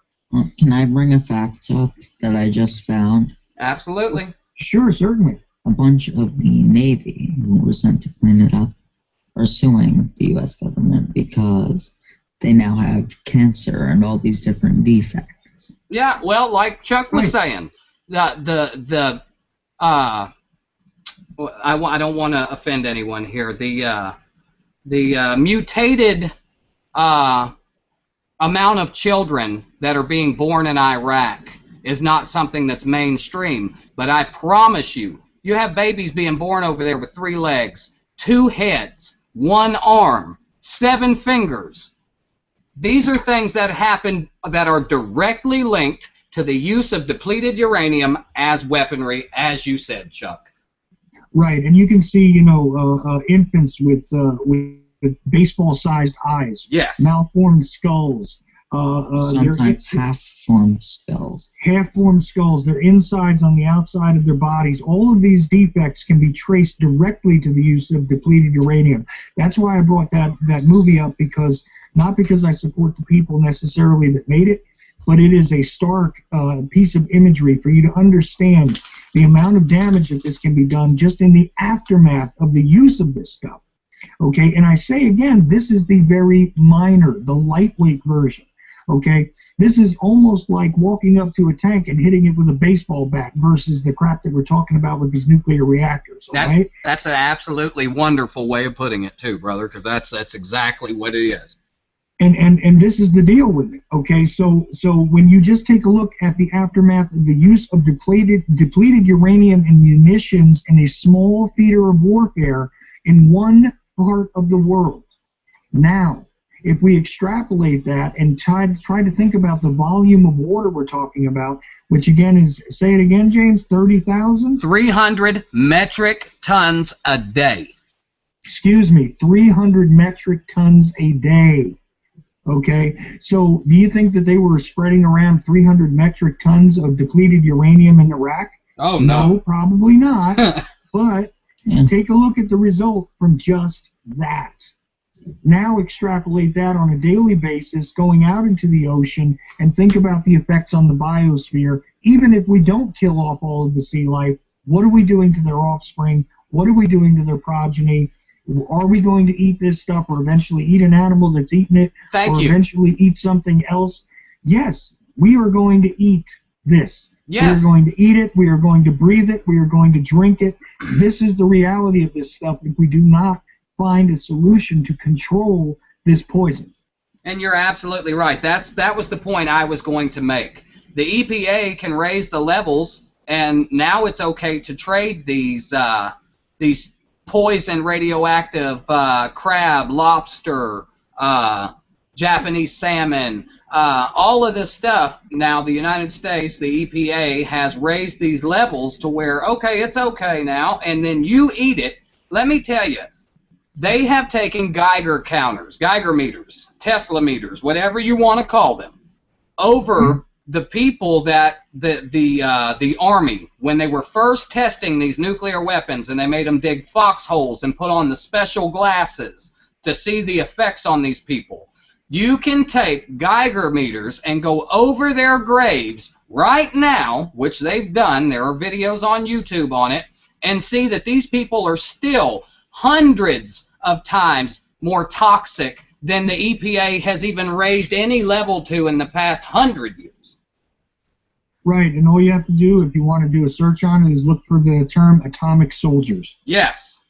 Can I bring a fact up that I just found? Absolutely. Sure, certainly. A bunch of the Navy who were sent to clean it up are suing the U.S. government because they now have cancer and all these different defects. Yeah, well, like Chuck was saying, I don't want to offend anyone here. The mutated amount of children that are being born in Iraq is not something that's mainstream. But I promise you, you have babies being born over there with 3 legs, 2 heads, 1 arm, 7 fingers. These are things that happen that are directly linked to the use of depleted uranium as weaponry, as you said, Chuck. Right, and you can see, infants with baseball-sized eyes. Yes. Malformed skulls. Sometimes half-formed skulls. Half-formed skulls. Their insides on the outside of their bodies. All of these defects can be traced directly to the use of depleted uranium. That's why I brought that movie up, not because I support the people necessarily that made it, but it is a stark piece of imagery for you to understand the amount of damage that this can be done just in the aftermath of the use of this stuff. Okay, and I say again, this is the very minor, the lightweight version. Okay, this is almost like walking up to a tank and hitting it with a baseball bat versus the crap that we're talking about with these nuclear reactors. Right? That's an absolutely wonderful way of putting it too, brother, because that's exactly what it is. And this is the deal with it. Okay, so when you just take a look at the aftermath of the use of depleted uranium and munitions in a small theater of warfare in one part of the world. Now, if we extrapolate that and try to think about the volume of water we're talking about, which again is, say it again, James, 30,000? 300 metric tons a day. Excuse me, 300 metric tons a day. Okay, so do you think that they were spreading around 300 metric tons of depleted uranium in Iraq? Oh, no. No, probably not. But take a look at the result from just that. Now extrapolate that on a daily basis going out into the ocean and think about the effects on the biosphere. Even if we don't kill off all of the sea life, what are we doing to their offspring? What are we doing to their progeny? Are we going to eat this stuff or eventually eat an animal that's eaten it eventually eat something else? Yes, we are going to eat this. Yes. We are going to eat it. We are going to breathe it. We are going to drink it. This is the reality of this stuff if we do not find a solution to control this poison. And you're absolutely right. That was the point I was going to make. The EPA can raise the levels, and now it's okay to trade these poison radioactive crab, lobster, Japanese salmon, all of this stuff. Now the United States, the EPA, has raised these levels to where, okay, it's okay now, and then you eat it. Let me tell you, they have taken Geiger counters, Geiger meters, Tesla meters, whatever you want to call them, over the people that the Army, when they were first testing these nuclear weapons and they made them dig foxholes and put on the special glasses to see the effects on these people. You can take Geiger meters and go over their graves right now, which they've done, there are videos on YouTube on it, and see that these people are still hundreds of times more toxic than the EPA has even raised any level to in the past 100 years. Right, and all you have to do if you want to do a search on it is look for the term atomic soldiers. Yes.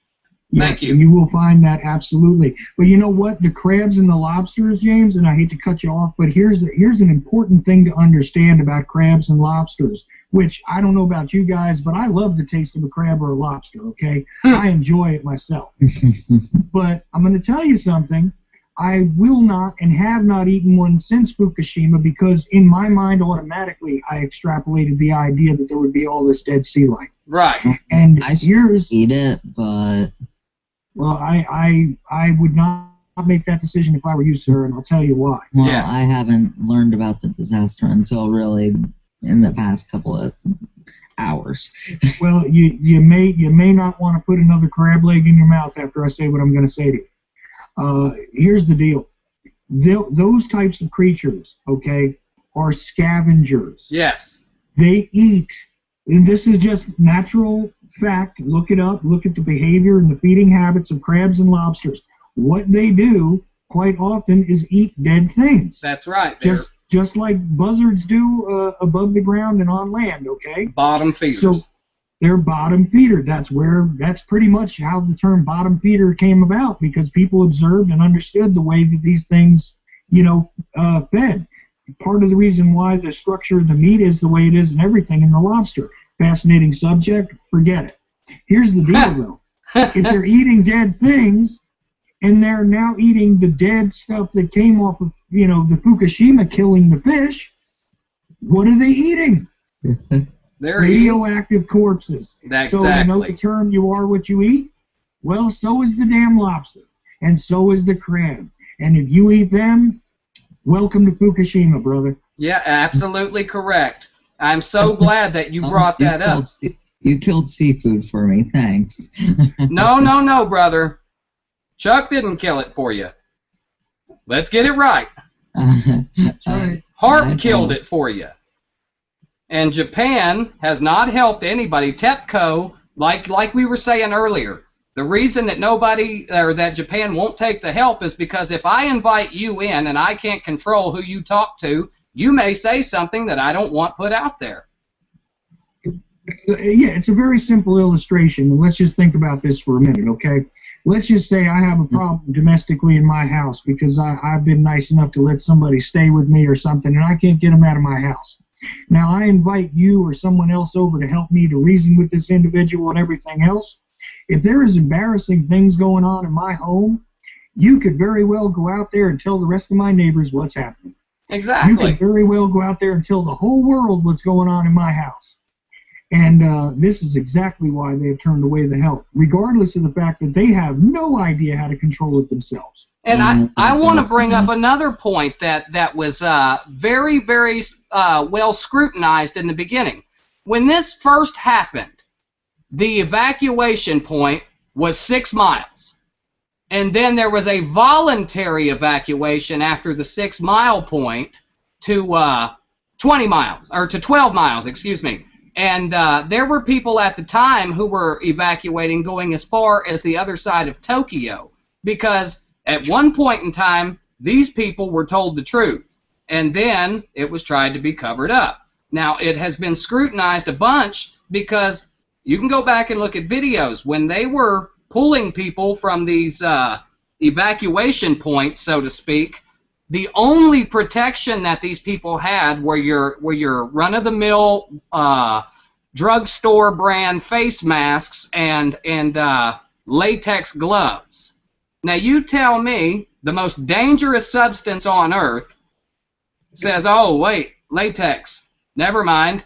Yes, Thank you. and you will find that absolutely. But you know what? The crabs and the lobsters, James, and I hate to cut you off, but here's an important thing to understand about crabs and lobsters, which I don't know about you guys, but I love the taste of a crab or a lobster, okay? I enjoy it myself. But I'm going to tell you something. I will not and have not eaten one since Fukushima because in my mind automatically I extrapolated the idea that there would be all this dead sea life. Right. And I still eat it, but... Well, I would not make that decision if I were you, sir, and I'll tell you why. Well, Yes. I haven't learned about the disaster until really in the past couple of hours. Well, you may not want to put another crab leg in your mouth after I say what I'm going to say to you. Here's the deal. Those types of creatures, okay, are scavengers. Yes. They eat, and this is just natural fact. Look it up. Look at the behavior and the feeding habits of crabs and lobsters. What they do quite often is eat dead things. That's right. Just like buzzards do above the ground and on land, okay? Bottom feeders. So they're bottom feeder. That's pretty much how the term bottom feeder came about, because people observed and understood the way that these things, fed. Part of the reason why the structure of the meat is the way it is and everything in the lobster. Fascinating subject, forget it. Here's the deal, though. If they're eating dead things, and they're now eating the dead stuff that came off of, the Fukushima killing the fish, what are they eating? They're Radioactive corpses. Exactly. So you know the term, you are what you eat? Well, so is the damn lobster, and so is the crab. And if you eat them, welcome to Fukushima, brother. Yeah, absolutely correct. I'm so glad that you brought that up. You killed seafood for me, thanks. No, brother. Chuck didn't kill it for you. Let's get it right. Harp killed it for you. And Japan has not helped anybody. TEPCO, like we were saying earlier, the reason that that Japan won't take the help is because if I invite you in and I can't control who you talk to, you may say something that I don't want put out there. Yeah, it's a very simple illustration. Let's just think about this for a minute, okay? Let's just say I have a problem domestically in my house because I've been nice enough to let somebody stay with me or something, and I can't get them out of my house. Now, I invite you or someone else over to help me to reason with this individual and everything else. If there is embarrassing things going on in my home, you could very well go out there and tell the rest of my neighbors what's happening. Exactly. You could very well go out there and tell the whole world what's going on in my house. And this is exactly why they have turned away the help, regardless of the fact that they have no idea how to control it themselves. And I want to bring up another point that was very, very well scrutinized in the beginning. When this first happened, the evacuation point was 6 miles. And then there was a voluntary evacuation after the 6 mile point to 20 miles, or to 12 miles, excuse me. And there were people at the time who were evacuating going as far as the other side of Tokyo, because at one point in time, these people were told the truth, and then it was tried to be covered up. Now, it has been scrutinized a bunch because you can go back and look at videos. When they were pulling people from these evacuation points, so to speak, the only protection that these people had were your run-of-the-mill drugstore brand face masks and latex gloves. Now you tell me the most dangerous substance on earth says, oh wait, latex, never mind.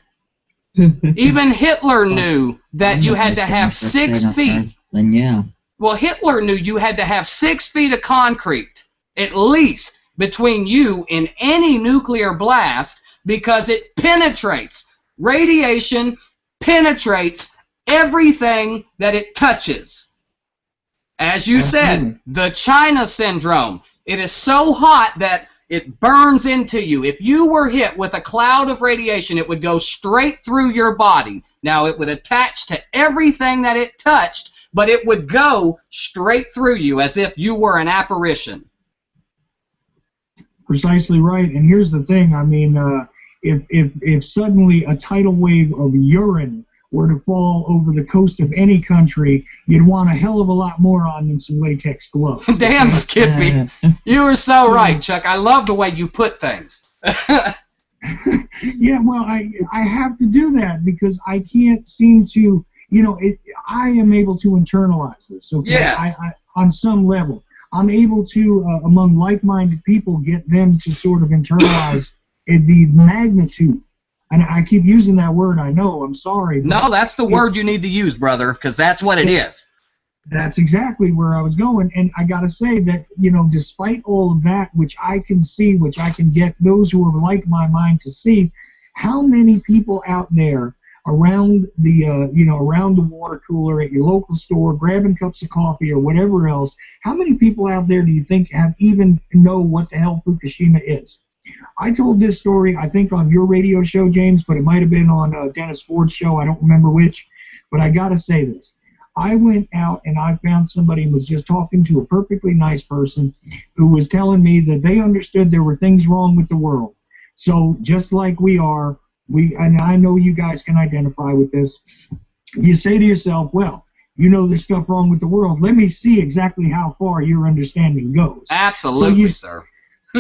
Even Hitler knew that you had to have 6 feet. Then yeah. Well, Hitler knew you had to have 6 feet of concrete, at least, between you and any nuclear blast, because it penetrates. Radiation penetrates everything that it touches. As you said, the China syndrome. It is so hot that it burns into you. If you were hit with a cloud of radiation, it would go straight through your body. Now, it would attach to everything that it touched, but it would go straight through you as if you were an apparition. Precisely right. And here's the thing. I mean, if suddenly a tidal wave of urine were to fall over the coast of any country, you'd want a hell of a lot more on than some latex gloves. Damn, Skippy. You were so right, Chuck. I love the way you put things. Yeah, well, I have to do that because I can't seem to, I am able to internalize this, okay? Yes. I on some level. I'm able to, among like-minded people, get them to sort of internalize the magnitude. And I keep using that word, I know, I'm sorry. No, that's the word you need to use, brother, because that's what it is. That's exactly where I was going. And I got to say that, despite all of that, which I can see, which I can get those who are like my mind to see, how many people out there around the, around the water cooler at your local store, grabbing cups of coffee or whatever else, how many people out there do you think have even know what the hell Fukushima is? I told this story, I think, on your radio show, James, but it might have been on Dennis Ford's show. I don't remember which. But I got to say this. I went out and I found somebody who was just talking to a perfectly nice person who was telling me that they understood there were things wrong with the world. So just like we are, and I know you guys can identify with this, you say to yourself, well, there's stuff wrong with the world. Let me see exactly how far your understanding goes. Absolutely, sir.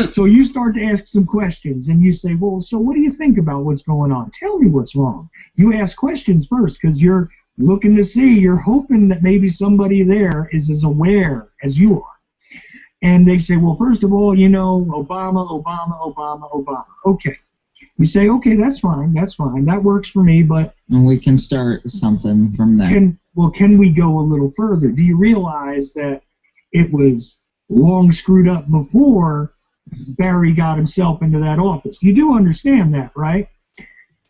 So you start to ask some questions, and you say, well, so what do you think about what's going on? Tell me what's wrong. You ask questions first because you're looking to see, you're hoping that maybe somebody there is as aware as you are. And they say, well, first of all, Obama. Okay. You say, okay, that's fine. That works for me, but... And we can start something from there. Can we go a little further? Do you realize that it was long screwed up before Barry got himself into that office? You do understand that, right?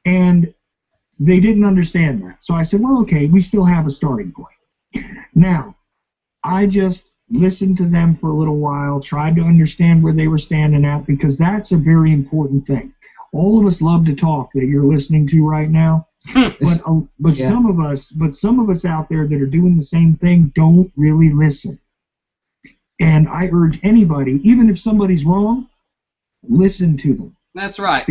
And they didn't understand that. So I said, well, okay, we still have a starting point. Now, I just listened to them for a little while, tried to understand where they were standing at, because that's a very important thing. All of us love to talk that you're listening to right now, but yeah. some of us out there that are doing the same thing don't really listen. And I urge anybody, even if somebody's wrong, listen to them. That's right.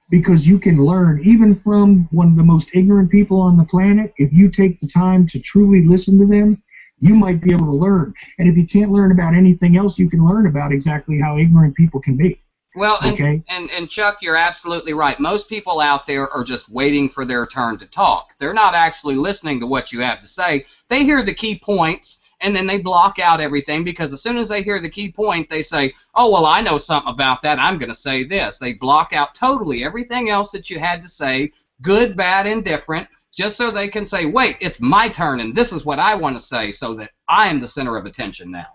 Because you can learn, even from one of the most ignorant people on the planet. If you take the time to truly listen to them, you might be able to learn. And if you can't learn about anything else, you can learn about exactly how ignorant people can be. Well, okay? and Chuck, you're absolutely right. Most people out there are just waiting for their turn to talk. They're not actually listening to what you have to say. They hear the key points, and then they block out everything, because as soon as they hear the key point, they say, oh, well, I know something about that. I'm going to say this. They block out totally everything else that you had to say, good, bad, indifferent, just so they can say, wait, it's my turn, and this is what I want to say, so that I am the center of attention now.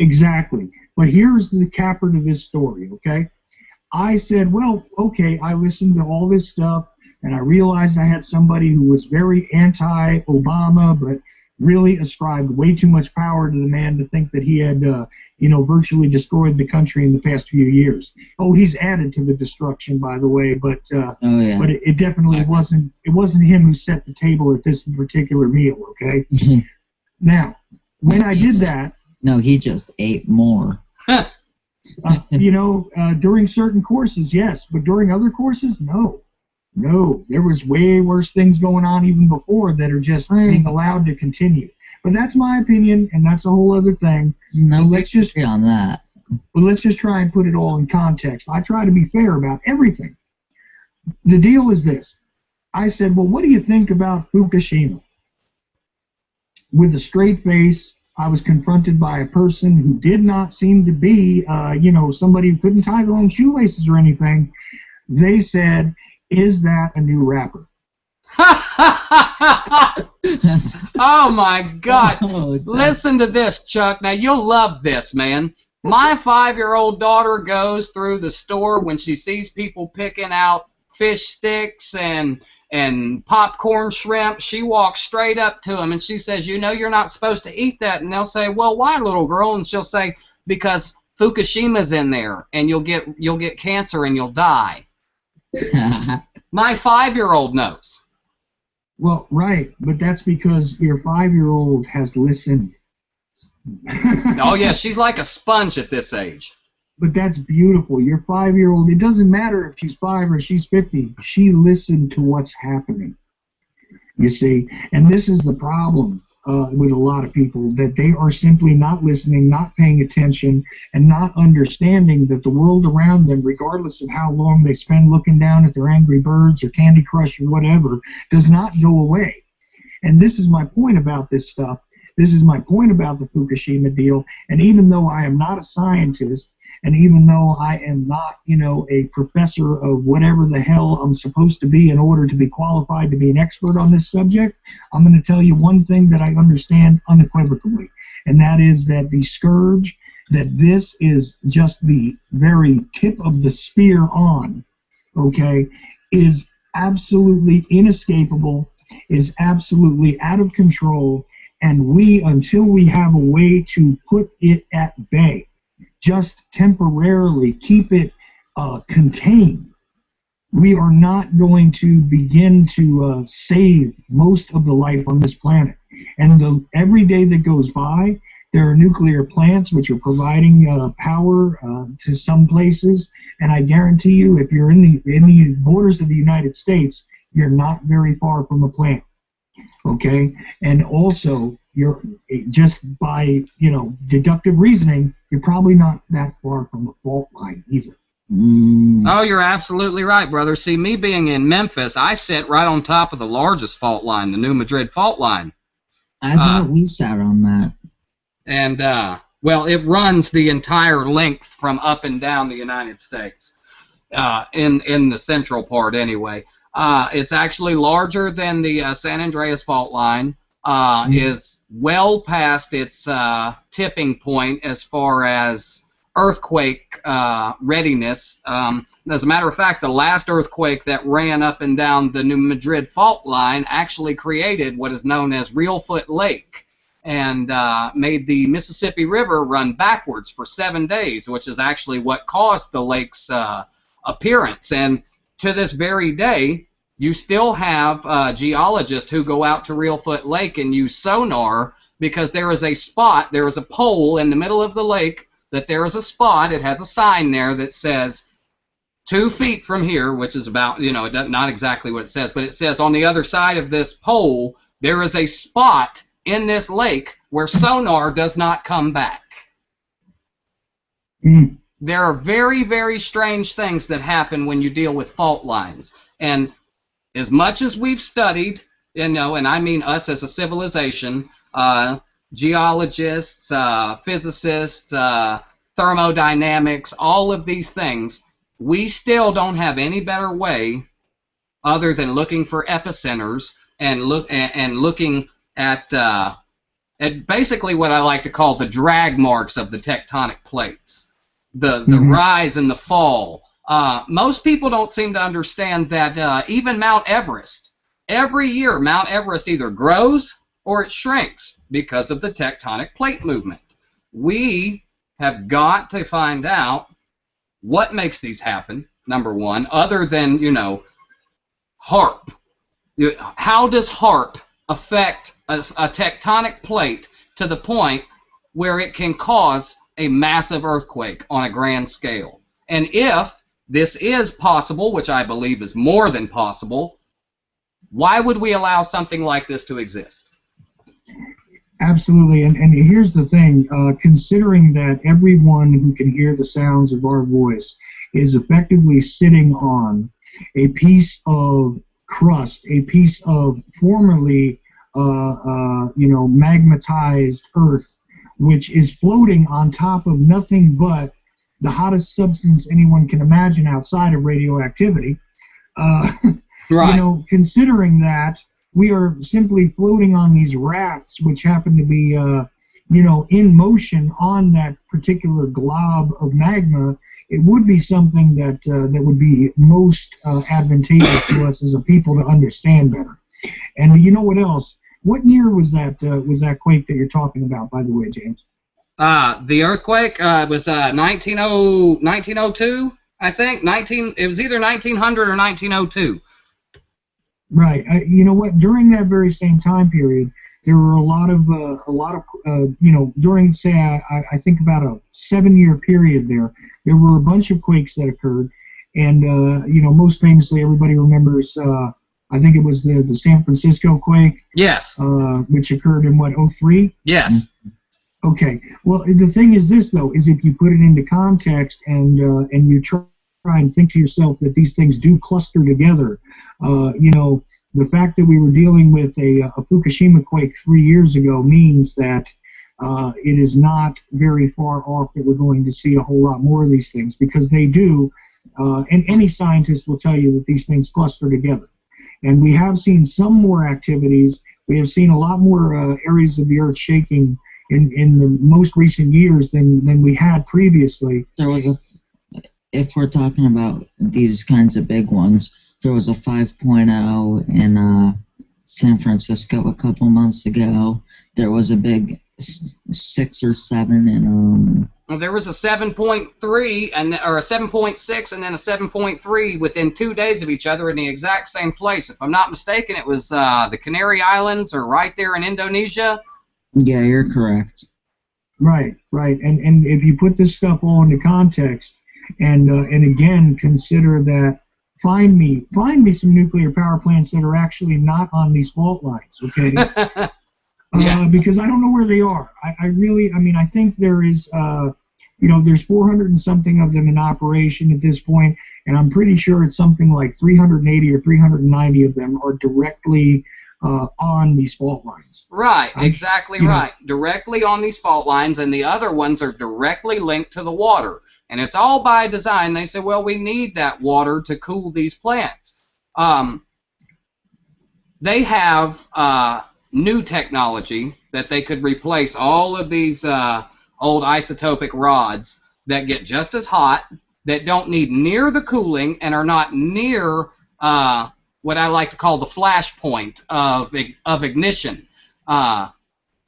Exactly. But here's the capper to this story, okay? I said, well, okay, I listened to all this stuff, and I realized I had somebody who was very anti-Obama, but really ascribed way too much power to the man to think that he had, virtually destroyed the country in the past few years. Oh, he's added to the destruction, by the way, but but it definitely wasn't. It wasn't him who set the table at this particular meal. Okay. Now, when I did that. No, he just ate more. During certain courses, yes, but during other courses, no. No, there was way worse things going on even before that are just being allowed to continue. But that's my opinion, and that's a whole other thing. No, let's just be on that. But let's just try and put it all in context. I try to be fair about everything. The deal is this. I said, well, what do you think about Fukushima? With a straight face, I was confronted by a person who did not seem to be, somebody who couldn't tie their own shoelaces or anything. They said, is that a new rapper? Oh, my God. Listen to this, Chuck. Now, you'll love this, man. My 5-year-old daughter goes through the store when she sees people picking out fish sticks and popcorn shrimp. She walks straight up to them and she says, you're not supposed to eat that. And they'll say, well, why, little girl? And she'll say, because Fukushima's in there and you'll get cancer and you'll die. My 5-year-old knows. Well, right, but that's because your 5-year-old has listened. Oh, yeah, she's like a sponge at this age. But that's beautiful. Your 5-year-old, it doesn't matter if she's 5 or she's 50. She listened to what's happening. You see, and this is the problem with a lot of people, that they are simply not listening, not paying attention, and not understanding that the world around them, regardless of how long they spend looking down at their Angry Birds or Candy Crush or whatever, does not go away. And this is my point about this stuff. This is my point about the Fukushima deal. And even though I am not a scientist, and even though I am not, a professor of whatever the hell I'm supposed to be in order to be qualified to be an expert on this subject, I'm going to tell you one thing that I understand unequivocally, and that is that the scourge, that this is just the very tip of the spear on, okay, is absolutely inescapable, is absolutely out of control, and until we have a way to put it at bay, just temporarily keep it contained, we are not going to begin to save most of the life on this planet. And every day that goes by, there are nuclear plants which are providing power to some places, and I guarantee you, if you're in the borders of the United States, you're not very far from a plant. Okay, and also you're just by deductive reasoning, you're probably not that far from a fault line either. Oh, you're absolutely right, brother. See, me being in Memphis, I sit right on top of the largest fault line, the New Madrid fault line. I thought we sat on that. And well, it runs the entire length from up and down the United States, in the central part anyway. It's actually larger than the San Andreas fault line, is well past its tipping point as far as earthquake readiness. As a matter of fact, the last earthquake that ran up and down the New Madrid fault line actually created what is known as Reelfoot Lake, and made the Mississippi River run backwards for 7 days, which is actually what caused the lake's appearance. And to this very day, you still have geologists who go out to Reelfoot Lake and use sonar, because there is a spot, there is a pole in the middle of the lake, that there is a spot, it has a sign there that says 2 feet from here, which is about, not exactly what it says, but it says on the other side of this pole, there is a spot in this lake where sonar does not come back. There are very, very strange things that happen when you deal with fault lines. And as much as we've studied, and I mean us as a civilization, geologists, physicists, thermodynamics, all of these things, we still don't have any better way other than looking for epicenters and looking at basically what I like to call the drag marks of the tectonic plates, the rise and the fall. Most people don't seem to understand that even Mount Everest, every year Mount Everest either grows or it shrinks because of the tectonic plate movement. We have got to find out what makes these happen, number one, other than, HAARP. How does HAARP affect a tectonic plate to the point where it can cause a massive earthquake on a grand scale? And if this is possible, which I believe is more than possible, why would we allow something like this to exist? Absolutely, and here's the thing, considering that everyone who can hear the sounds of our voice is effectively sitting on a piece of crust, a piece of formerly, magmatized earth, which is floating on top of nothing but the hottest substance anyone can imagine outside of radioactivity. Right. Considering that, we are simply floating on these rafts, which happen to be, in motion on that particular glob of magma. It would be something that would be most advantageous to us as a people to understand better. And you know what else? What year was that quake that you're talking about, by the way, James? The earthquake was 1902, I think. It was either 1900 or 1902. Right. You know what? During that very same time period, there were a lot of during, say, I think about a 7-year period there were a bunch of quakes that occurred, and most famously everybody remembers, I think it was the San Francisco quake. Yes. Which occurred in what, '03? Yes. Okay. Well, the thing is this, though, is if you put it into context and you try and think to yourself that these things do cluster together, the fact that we were dealing with a Fukushima quake 3 years ago means that it is not very far off that we're going to see a whole lot more of these things, because they do, and any scientist will tell you that these things cluster together. And we have seen some more activities. We have seen a lot more areas of the Earth shaking in the most recent years than we had previously. There was if we're talking about these kinds of big ones, there was a 5.0 in San Francisco a couple months ago. There was a big 6 or 7 in Well, there was a 7.3 or a 7.6 and then a 7.3 within 2 days of each other in the exact same place. If I'm not mistaken, it was the Canary Islands or right there in Indonesia. Yeah, you're correct. Right. And if you put this stuff all into context, and again consider that, find me some nuclear power plants that are actually not on these fault lines, okay? Yeah. Because I don't know where they are. I think there is, there's 400 and something of them in operation at this point, and I'm pretty sure it's something like 380 or 390 of them are directly on these fault lines. Right, exactly right. Directly on these fault lines, and the other ones are directly linked to the water. And it's all by design. They say, well, we need that water to cool these plants. They have new technology that they could replace all of these old isotopic rods that get just as hot, that don't need near the cooling, and are not near what I like to call the flash point of ignition. Can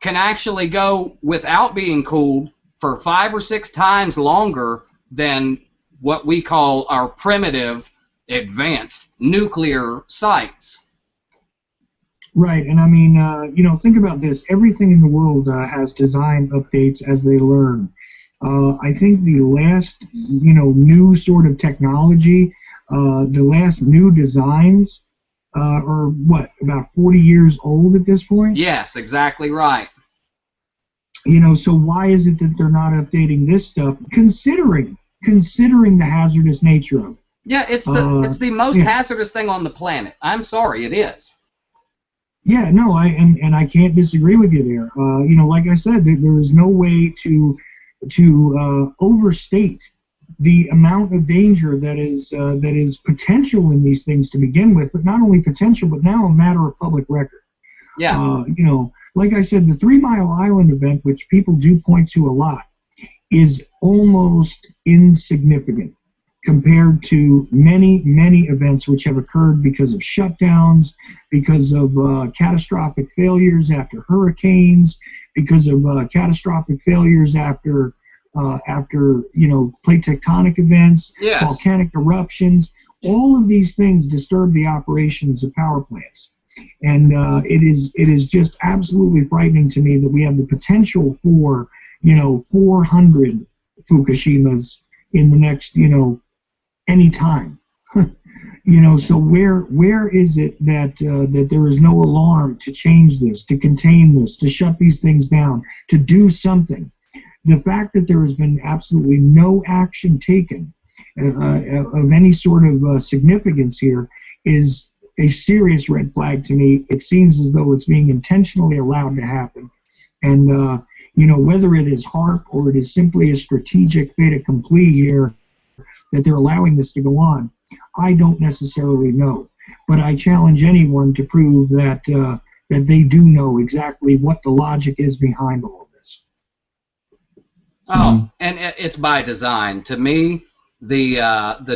actually go without being cooled for 5 or 6 times longer than what we call our primitive advanced nuclear sites. Right, and think about this. Everything in the world has design updates as they learn. I think the last, new sort of technology, the last new designs are, about 40 years old at this point? Yes, exactly right. So why is it that they're not updating this stuff, considering the hazardous nature of it? Yeah, it's the most hazardous thing on the planet. I'm sorry, it is. Yeah, no, I can't disagree with you there. Like I said, there is no way to overstate the amount of danger that is potential in these things to begin with, but not only potential, but now a matter of public record. Yeah. Like I said, the 3 Mile Island event, which people do point to a lot, is almost insignificant compared to many, many events which have occurred because of shutdowns, because of catastrophic failures after hurricanes, because of catastrophic failures after plate tectonic events, yes, volcanic eruptions. All of these things disturb the operations of power plants. And it is just absolutely frightening to me that we have the potential for 400 Fukushimas in the next any time. So where is it that there is no alarm to change this, to contain this, to shut these things down, to do something? The fact that there has been absolutely no action taken of any sort of significance here is a serious red flag to me. It seems as though it's being intentionally allowed to happen. And, whether it is HAARP or it is simply a strategic fait accompli here, that they're allowing this to go on, I don't necessarily know. But I challenge anyone to prove that that they do know exactly what the logic is behind all of this. Oh, and it's by design. To me, maybe at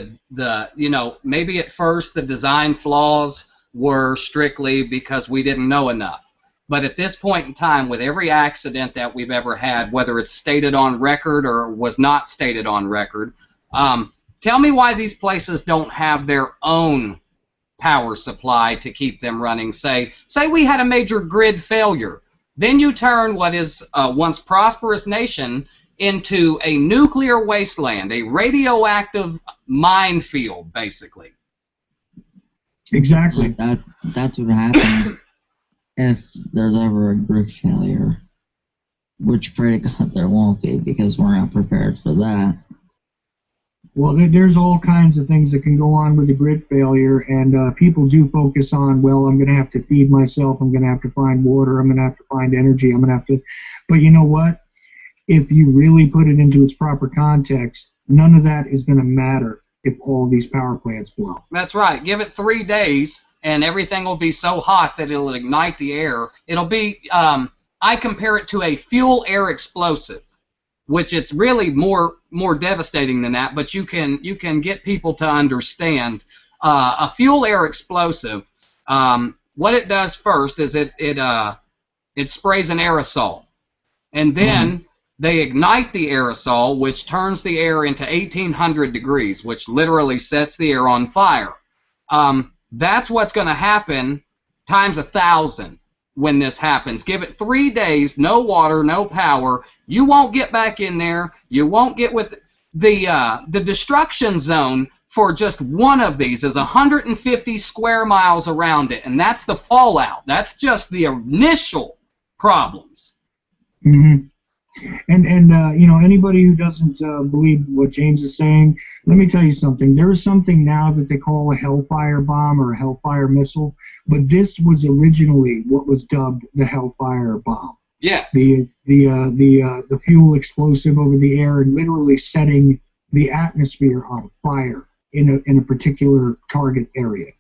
first the design flaws were strictly because we didn't know enough. But at this point in time, with every accident that we've ever had, whether it's stated on record or was not stated on record, tell me why these places don't have their own power supply to keep them running. Say we had a major grid failure. Then you turn what is a once prosperous nation into a nuclear wasteland, a radioactive minefield, basically. Exactly. That's what happens if there's ever a grid failure, which pray to God there won't be, because we're not prepared for that. Well, there's all kinds of things that can go on with a grid failure, and people do focus on, well, I'm going to have to feed myself, I'm going to have to find water, I'm going to have to find energy, I'm going to have to... But you know what? If you really put it into its proper context, none of that is going to matter if all these power plants blow. That's right. Give it 3 days, and everything will be so hot that it'll ignite the air. It'll be, I compare it to a fuel-air explosive, which it's really more devastating than that, but you can get people to understand. A fuel-air explosive, what it does first is it sprays an aerosol, and then they ignite the aerosol, which turns the air into 1,800 degrees, which literally sets the air on fire. That's what's going to happen times 1,000 when this happens. Give it 3 days, no water, no power. You won't get back in there. You won't get with the destruction zone for just one of these is 150 square miles around it, and that's the fallout. That's just the initial problems. Mm-hmm. And you know, anybody who doesn't believe what James is saying, let me tell you something. There is something now that they call a Hellfire bomb or a Hellfire missile, but this was originally what was dubbed the Hellfire bomb. Yes. The fuel explosive over the air and literally setting the atmosphere on fire in a particular target area.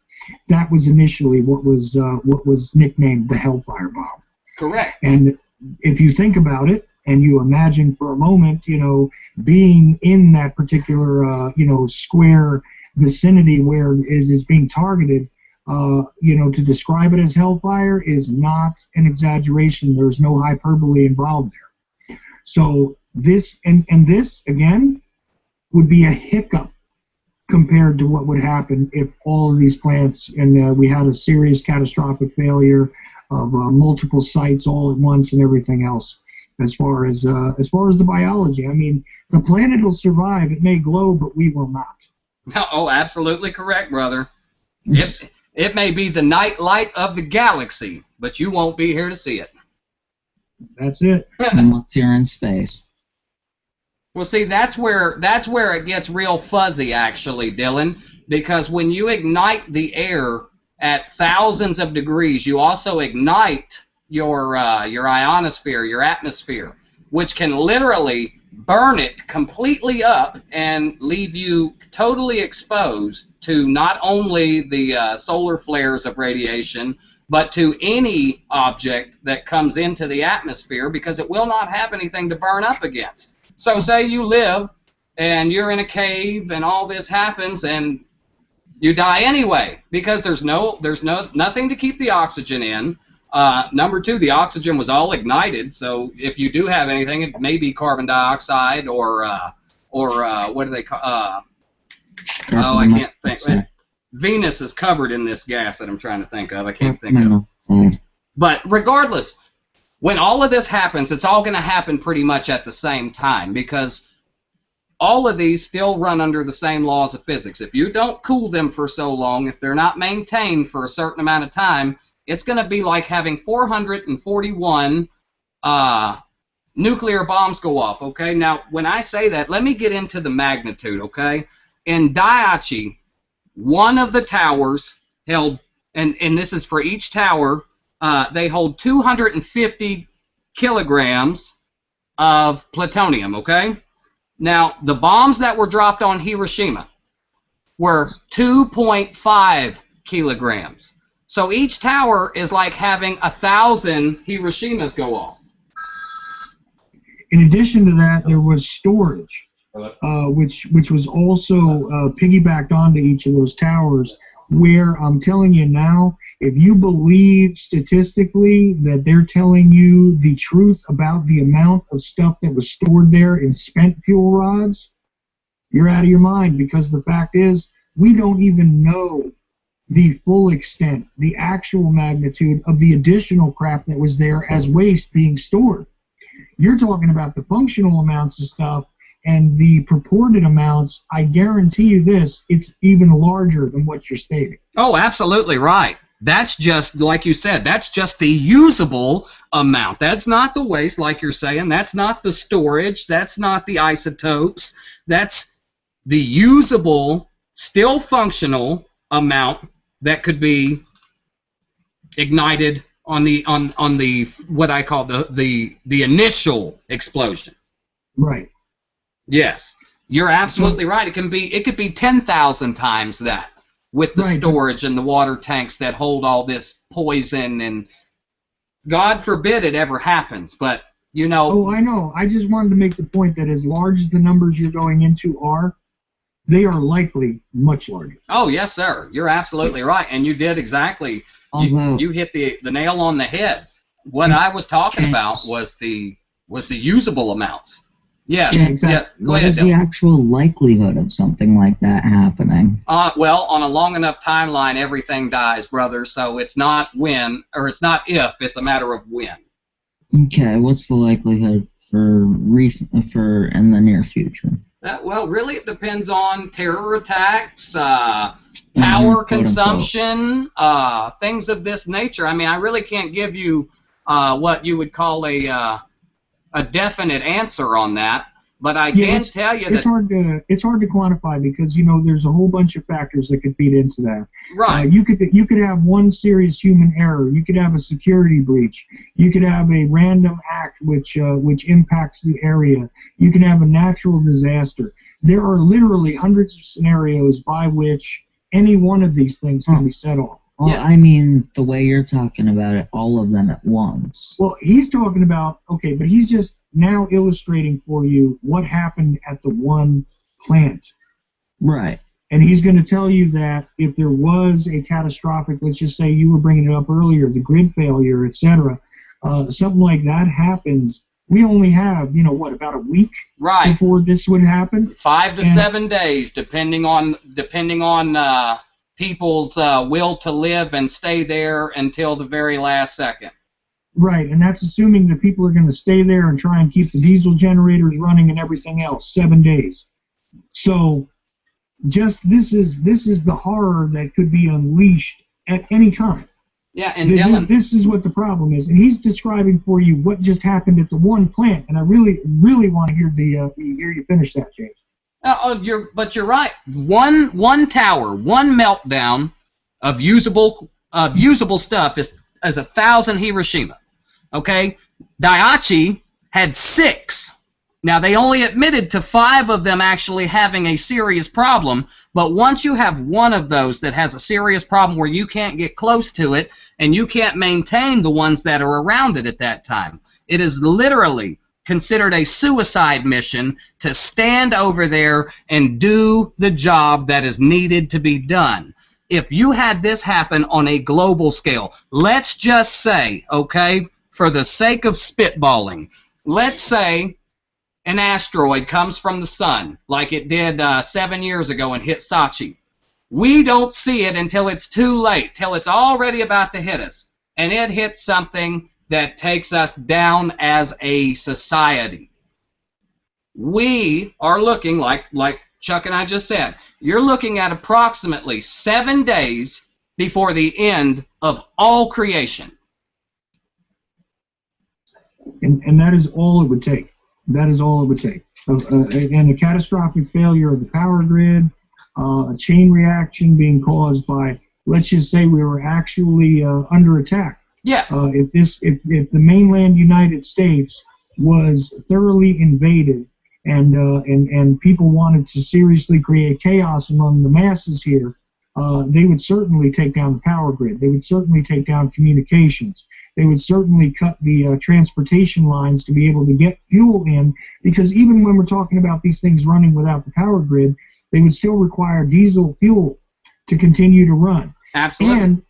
That was initially what was nicknamed the Hellfire bomb. Correct. And if you think about it, and you imagine for a moment, you know, being in that particular, you know, square vicinity where it is being targeted, you know, to describe it as hellfire is not an exaggeration. There's no hyperbole involved there. So this, and this, again, would be a hiccup compared to what would happen if all of these plants, and we had a serious catastrophic failure of multiple sites all at once and everything else. As far as the biology, I mean, the planet will survive. It may glow, but we will not. Oh, absolutely correct, brother. It may be the night light of the galaxy, but you won't be here to see it. That's it. Unless you're in space. Well, see, that's where it gets real fuzzy, actually, Dylan, because when you ignite the air at thousands of degrees, you also ignite your ionosphere, your atmosphere, which can literally burn it completely up and leave you totally exposed to not only the solar flares of radiation, but to any object that comes into the atmosphere, because it will not have anything to burn up against. So say you live and you're in a cave and all this happens and you die anyway, because there's nothing to keep the oxygen in. Number two, the oxygen was all ignited, so if you do have anything, it may be carbon dioxide or what do they call? I can't think. Venus is covered in this gas that I'm trying to think of. I can't think of. But regardless, when all of this happens, it's all going to happen pretty much at the same time, because all of these still run under the same laws of physics. If you don't cool them for so long, if they're not maintained for a certain amount of time, it's going to be like having 441 nuclear bombs go off, okay? Now, when I say that, let me get into the magnitude, okay? In Daiichi, one of the towers held, and this is for each tower, they hold 250 kilograms of plutonium, okay? Now, the bombs that were dropped on Hiroshima were 2.5 kilograms. So each tower is like having 1,000 Hiroshimas go off. In addition to that, there was storage, which was also piggybacked onto each of those towers, where I'm telling you now, if you believe statistically that they're telling you the truth about the amount of stuff that was stored there in spent fuel rods, you're out of your mind, because the fact is, we don't even know the full extent, the actual magnitude of the additional crap that was there as waste being stored. You're talking about the functional amounts of stuff and the purported amounts. I guarantee you this, it's even larger than what you're stating. Oh, absolutely right. That's just, like you said, that's just the usable amount. That's not the waste, like you're saying. That's not the storage. That's not the isotopes. That's the usable, still functional amount that could be ignited on the what I call the initial explosion. Right. Yes, you're absolutely right. It could be 10,000 times that with the storage and the water tanks that hold all this poison, and God forbid it ever happens. But you know. Oh, I know. I just wanted to make the point that as large as the numbers you're going into are, they are likely much larger. Oh, yes, sir. You're absolutely right, and you did exactly. You hit the nail on the head. What I was talking about was the usable amounts. Yes. Yeah, exactly. Go ahead, what is the actual likelihood of something like that happening? Well, on a long enough timeline, everything dies, brother. So it's not when, or it's not if. It's a matter of when. Okay. What's the likelihood for in the near future? Well, really, it depends on terror attacks, power consumption, things of this nature. I mean, I really can't give you what you would call a definite answer on that, but I can tell you that it's hard to quantify because, you know, there's a whole bunch of factors that could feed into that. Right. You could have one serious human error. You could have a security breach. You could have a random act which impacts the area. You can have a natural disaster. There are literally hundreds of scenarios by which any one of these things can be set off. Well, yeah. I mean, the way you're talking about it, all of them at once. Well, he's talking about, okay, but he's just now illustrating for you what happened at the one plant. Right. And he's going to tell you that if there was a catastrophic, let's just say you were bringing it up earlier, the grid failure, etc., something like that happens, we only have, about a week before this would happen? 5 to 7 days, depending on people's will to live and stay there until the very last second. Right, and that's assuming that people are going to stay there and try and keep the diesel generators running and everything else. 7 days. So, just this is the horror that could be unleashed at any time. Yeah, and Dylan, this is what the problem is, and he's describing for you what just happened at the one plant, and I really, really want to hear hear you finish that, James. But you're right. One tower, one meltdown of usable stuff is 1,000 Hiroshima. Okay, Daiichi had 6. Now they only admitted to 5 of them actually having a serious problem. But once you have one of those that has a serious problem where you can't get close to it and you can't maintain the ones that are around it at that time, it is literally considered a suicide mission to stand over there and do the job that is needed to be done. If you had this happen on a global scale, let's just say, okay, for the sake of spitballing, let's say an asteroid comes from the sun like it did 7 years ago and hit Sachi. We don't see it until it's too late, till it's already about to hit us, and it hits something that takes us down as a society. We are looking, like Chuck and I just said, you're looking at approximately 7 days before the end of all creation. And that is all it would take. That is all it would take. And a catastrophic failure of the power grid, a chain reaction being caused by, let's just say we were actually under attack. Yes. If the mainland United States was thoroughly invaded and people wanted to seriously create chaos among the masses here, they would certainly take down the power grid. They would certainly take down communications. They would certainly cut the transportation lines to be able to get fuel in, because even when we're talking about these things running without the power grid, they would still require diesel fuel to continue to run. Absolutely. And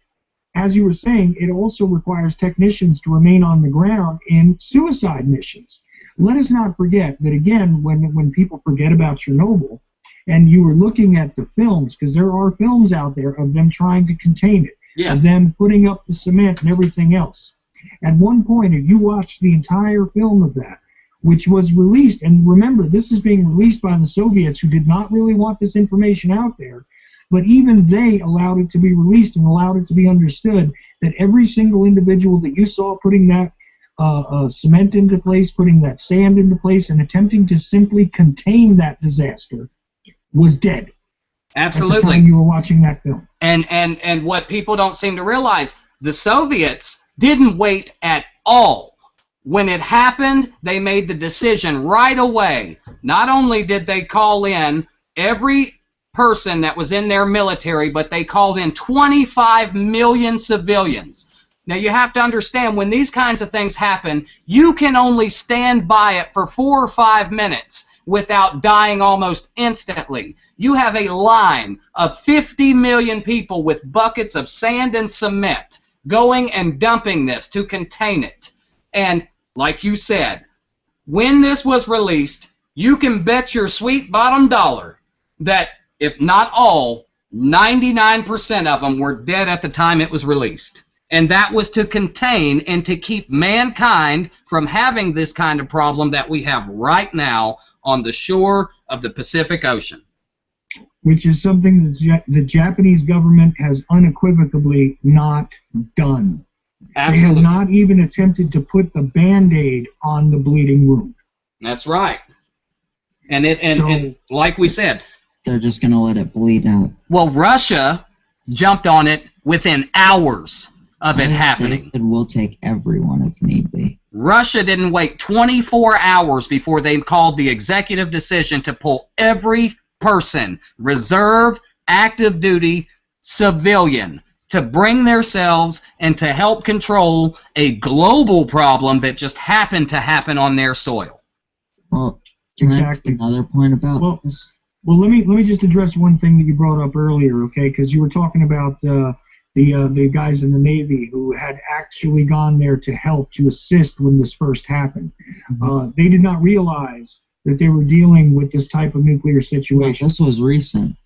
as you were saying, it also requires technicians to remain on the ground in suicide missions. Let us not forget that, again, when people forget about Chernobyl, and you were looking at the films, because there are films out there of them trying to contain it, Yes. of them putting up the cement and everything else. At one point, if you watch the entire film of that, which was released, and remember, this is being released by the Soviets, who did not really want this information out there, but even they allowed it to be released and allowed it to be understood that every single individual that you saw putting that cement into place, putting that sand into place, and attempting to simply contain that disaster was dead. Absolutely. At the time you were watching that film. And what people don't seem to realize, the Soviets didn't wait at all. When it happened, they made the decision right away. Not only did they call in every person that was in their military, but they called in 25 million civilians. Now, you have to understand, when these kinds of things happen, you can only stand by it for 4 or 5 minutes without dying almost instantly. You have a line of 50 million people with buckets of sand and cement going and dumping this to contain it. And like you said, when this was released, you can bet your sweet bottom dollar that, if not all, 99% of them were dead at the time it was released. And that was to contain and to keep mankind from having this kind of problem that we have right now on the shore of the Pacific Ocean. Which is something that the Japanese government has unequivocally not done. Absolutely. They have not even attempted to put the Band-Aid on the bleeding wound. That's right. And like we said, they're just going to let it bleed out. Well, Russia jumped on it within hours of it happening. They said we'll take everyone if need be. Russia didn't wait 24 hours before they called the executive decision to pull every person, reserve, active duty, civilian, to bring themselves and to help control a global problem that just happened to happen on their soil. Well, can I make another point about this? Well, let me just address one thing that you brought up earlier, okay? Because you were talking about the guys in the Navy who had actually gone there to help, to assist when this first happened. Mm-hmm. They did not realize that they were dealing with this type of nuclear situation. Well, this was recent.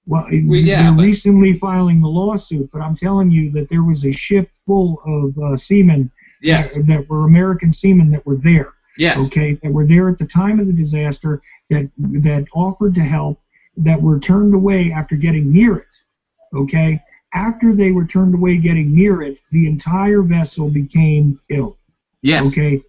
Well, they're recently filing the lawsuit, but I'm telling you that there was a ship full of seamen that were American seamen that were there. Yes. Okay, that were there at the time of the disaster, that offered to help, that were turned away after getting near it. Okay, after they were turned away getting near it, the entire vessel became ill. Yes. Okay.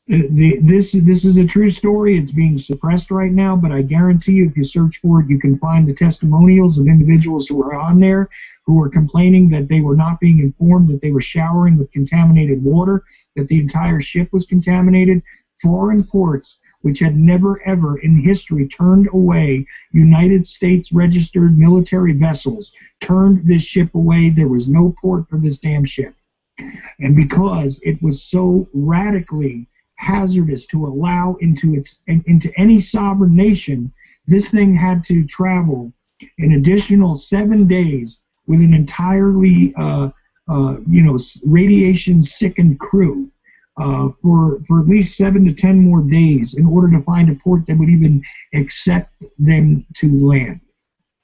This is a true story. It's being suppressed right now, but I guarantee you, if you search for it, you can find the testimonials of individuals who were on there who were complaining that they were not being informed, that they were showering with contaminated water, that the entire ship was contaminated. Foreign ports, which had never ever in history turned away United States registered military vessels, turned this ship away. There was no port for this damn ship. And because it was so radically hazardous to allow into any sovereign nation, this thing had to travel an additional 7 days with an entirely radiation-sickened crew for at least 7 to 10 more days in order to find a port that would even accept them to land.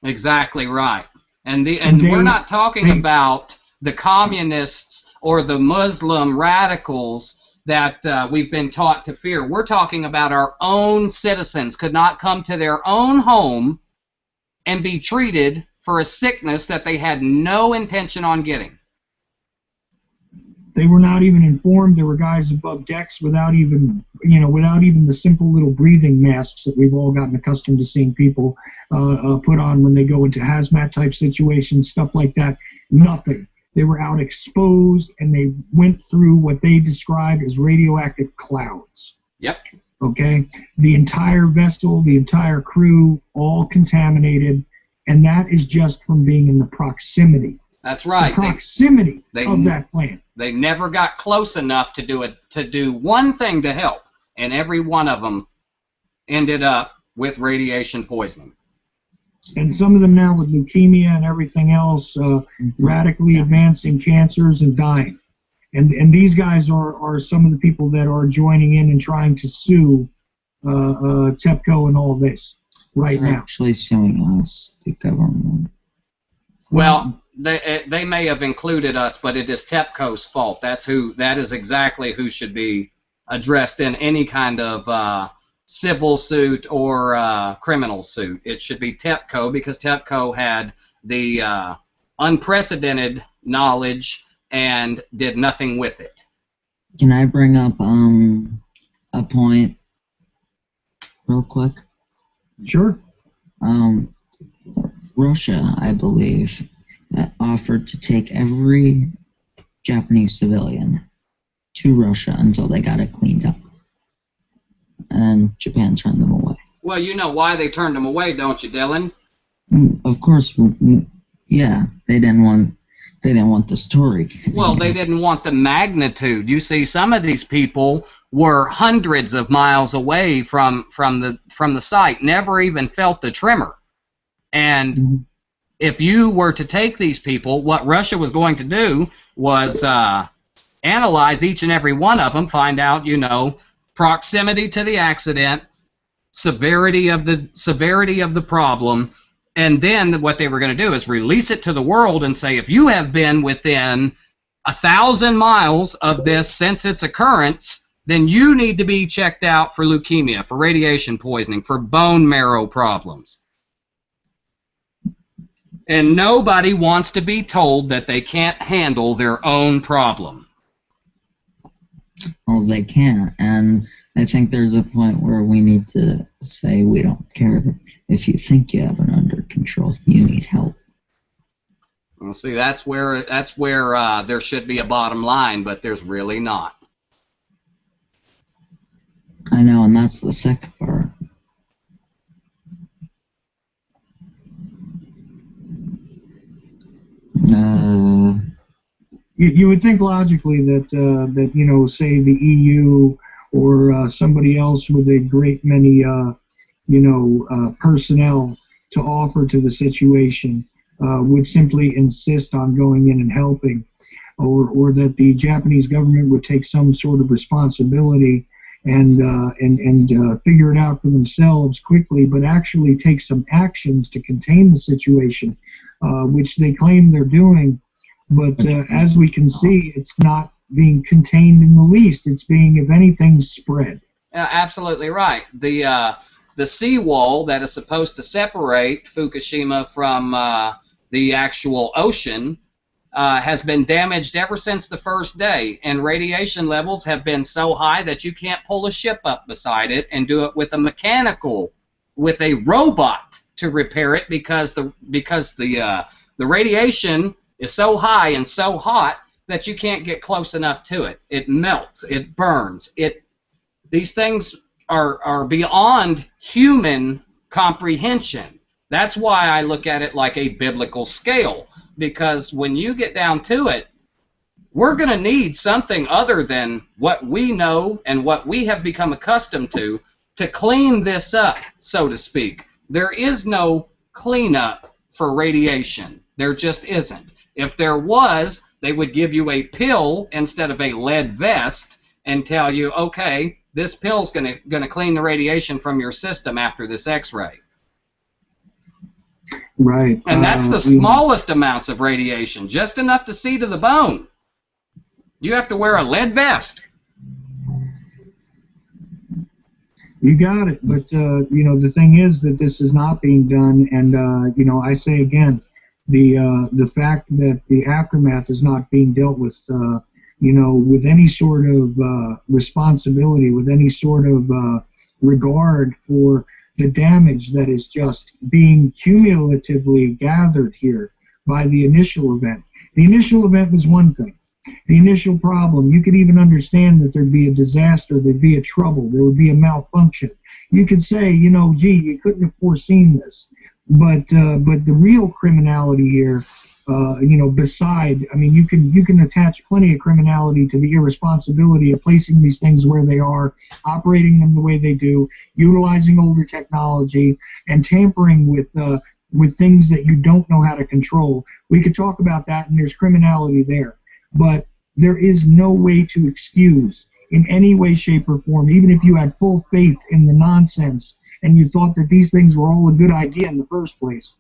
Exactly right. And we're not talking about the communists or the Muslim radicals that we've been taught to fear. We're talking about our own citizens could not come to their own home and be treated for a sickness that they had no intention on getting. They were not even informed. There were guys above decks without even the simple little breathing masks that we've all gotten accustomed to seeing people put on when they go into hazmat type situations, stuff like that. Nothing. They were out exposed, and they went through what they described as radioactive clouds. Yep. Okay? The entire vessel, the entire crew, all contaminated, and that is just from being in the proximity. That's right. The proximity of that plant. They never got close enough to do one thing to help, and every one of them ended up with radiation poisoning. And some of them now with leukemia and everything else, radically advancing cancers and dying. And these guys are some of the people that are joining in and trying to sue TEPCO and all this. right They're now. actually suing us, the government. Well, they may have included us, but it is TEPCO's fault. That is exactly who should be addressed in any kind of civil suit or criminal suit. It should be TEPCO because TEPCO had the unprecedented knowledge and did nothing with it. Can I bring up a point real quick? Sure. Russia, I believe, offered to take every Japanese civilian to Russia until they got it cleaned up. And Japan turned them away. Well, you know why they turned them away, don't you, Dylan? Of course, yeah, they didn't want the story. Well, they didn't want the magnitude. You see, some of these people were hundreds of miles away from the site, never even felt the tremor. And if you were to take these people, what Russia was going to do was analyze each and every one of them, find out, proximity to the accident, severity of the problem, and then what they were going to do is release it to the world and say, if you have been within 1,000 miles of this since its occurrence, then you need to be checked out for leukemia, for radiation poisoning, for bone marrow problems. And nobody wants to be told that they can't handle their own problem. Well, they can't, and I think there's a point where we need to say we don't care if you think you have it under control. You need help. Well, see, that's where there should be a bottom line, but there's really not. I know, and that's the sick part. You would think logically that say the EU or somebody else with a great many personnel to offer to the situation would simply insist on going in and helping, or that the Japanese government would take some sort of responsibility and figure it out for themselves quickly, but actually take some actions to contain the situation, which they claim they're doing. But as we can see, it's not being contained in the least. It's being, if anything, spread. Absolutely right. The seawall that is supposed to separate Fukushima from the actual ocean has been damaged ever since the first day, and radiation levels have been so high that you can't pull a ship up beside it and do it with a robot to repair it because the radiation is so high and so hot that you can't get close enough to it. It melts, it burns. These things are beyond human comprehension. That's why I look at it like a biblical scale, because when you get down to it, we're going to need something other than what we know and what we have become accustomed to clean this up, so to speak. There is no cleanup for radiation. There just isn't. If there was, they would give you a pill instead of a lead vest and tell you, okay, this pill's going to clean the radiation from your system after this X-ray. Right. And that's the smallest amounts of radiation, just enough to see to the bone. You have to wear a lead vest. You got it. But, the thing is that this is not being done. And, I say again, the fact that the aftermath is not being dealt with, with any sort of responsibility, with any sort of regard for the damage that is just being cumulatively gathered here by the initial event. The initial event was one thing. The initial problem, you could even understand that there'd be a disaster, there'd be a trouble, there would be a malfunction. You could say, gee, you couldn't have foreseen this. But the real criminality here, you can attach plenty of criminality to the irresponsibility of placing these things where they are, operating them the way they do, utilizing older technology, and tampering with things that you don't know how to control. We could talk about that, and there's criminality there. But there is no way to excuse in any way, shape, or form, even if you had full faith in the nonsense and you thought that these things were all a good idea in the first place.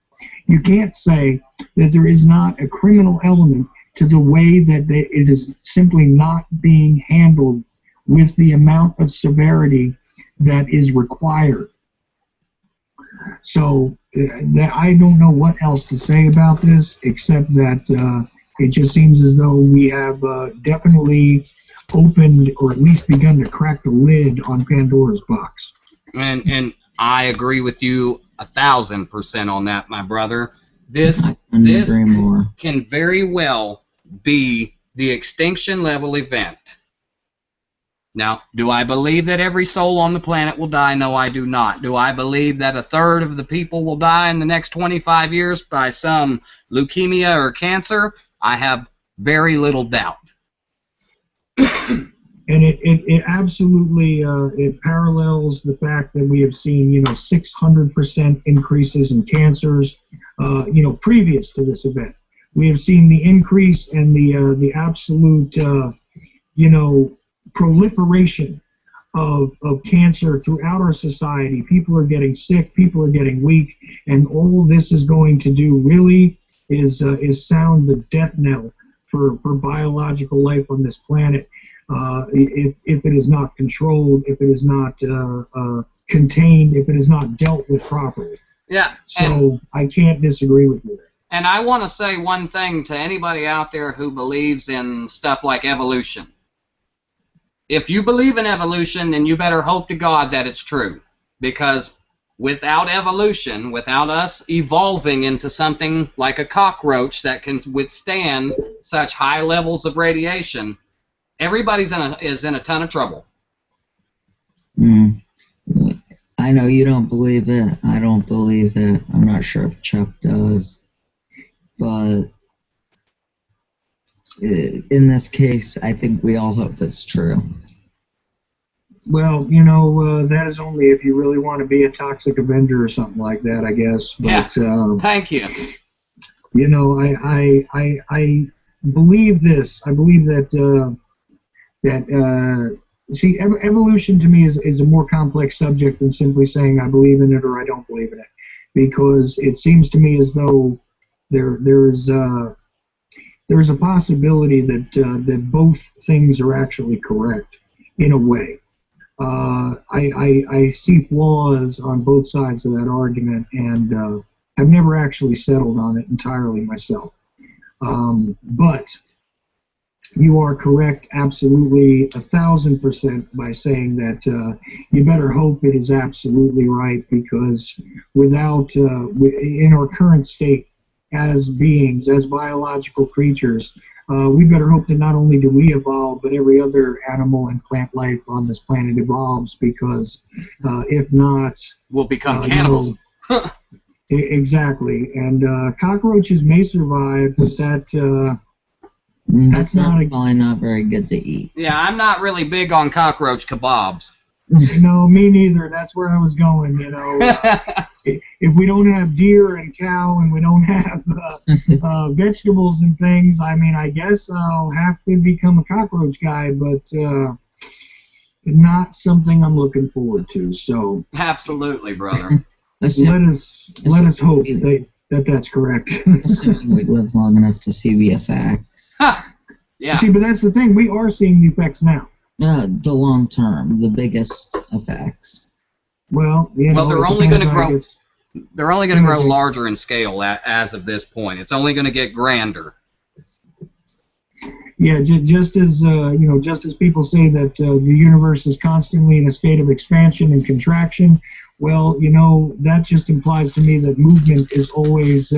You can't say that there is not a criminal element to the way that it is simply not being handled with the amount of severity that is required. So I don't know what else to say about this, except that it just seems as though we have definitely opened, or at least begun to crack the lid on Pandora's box. And I agree with you 1,000% on that, my brother. This can very well be the extinction level event. Now, do I believe that every soul on the planet will die? No, I do not. Do I believe that a third of the people will die in the next 25 years by some leukemia or cancer? I have very little doubt. And it absolutely it parallels the fact that we have seen 600% increases in cancers previous to this event. We have seen the increase and the absolute proliferation of cancer throughout our society. People are getting sick, people are getting weak, and all this is going to do really is sound the death knell for biological life on this planet. If it is not controlled, if it is not contained, if it is not dealt with properly. Yeah. So I can't disagree with you there. And I want to say one thing to anybody out there who believes in stuff like evolution. If you believe in evolution, then you better hope to God that it's true. Because without evolution, without us evolving into something like a cockroach that can withstand such high levels of radiation, everybody's is in a ton of trouble. I know you don't believe it. I don't believe it. I'm not sure if Chuck does. But in this case, I think we all hope it's true. Well, that is only if you really want to be a toxic Avenger or something like that, I guess. But, yeah. Thank you. I believe this. I believe that see, evolution to me is a more complex subject than simply saying I believe in it or I don't believe in it, because it seems to me as though there is a possibility that both things are actually correct in a way. I see flaws on both sides of that argument, and I've never actually settled on it entirely myself. But you are correct, absolutely 1,000%, by saying that you better hope it is absolutely right, because without, in our current state as beings, as biological creatures, we better hope that not only do we evolve, but every other animal and plant life on this planet evolves, because if not, we'll become cannibals. Exactly. And cockroaches may survive, but that's probably not very good to eat. Yeah, I'm not really big on cockroach kebabs. No, me neither. That's where I was going. If we don't have deer and cow, and we don't have vegetables and things, I mean, I guess I'll have to become a cockroach guy, but not something I'm looking forward to. So absolutely, brother. let us hope that's correct. Assuming we live long enough to see the effects. Yeah. See, but that's the thing. We are seeing the effects now. The long term, the biggest effects. Well, they're only going to grow. They're only going to grow larger in scale as of this point. It's only going to get grander. Yeah, just as people say that the universe is constantly in a state of expansion and contraction. Well, that just implies to me that movement is always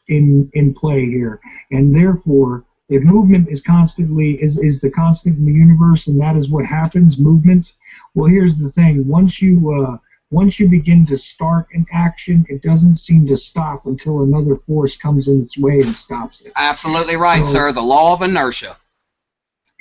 in play here, and therefore, if movement is constantly is the constant in the universe, and that is what happens, movement. Well, here's the thing: once you begin to start an action, it doesn't seem to stop until another force comes in its way and stops it. Absolutely right, sir. The law of inertia.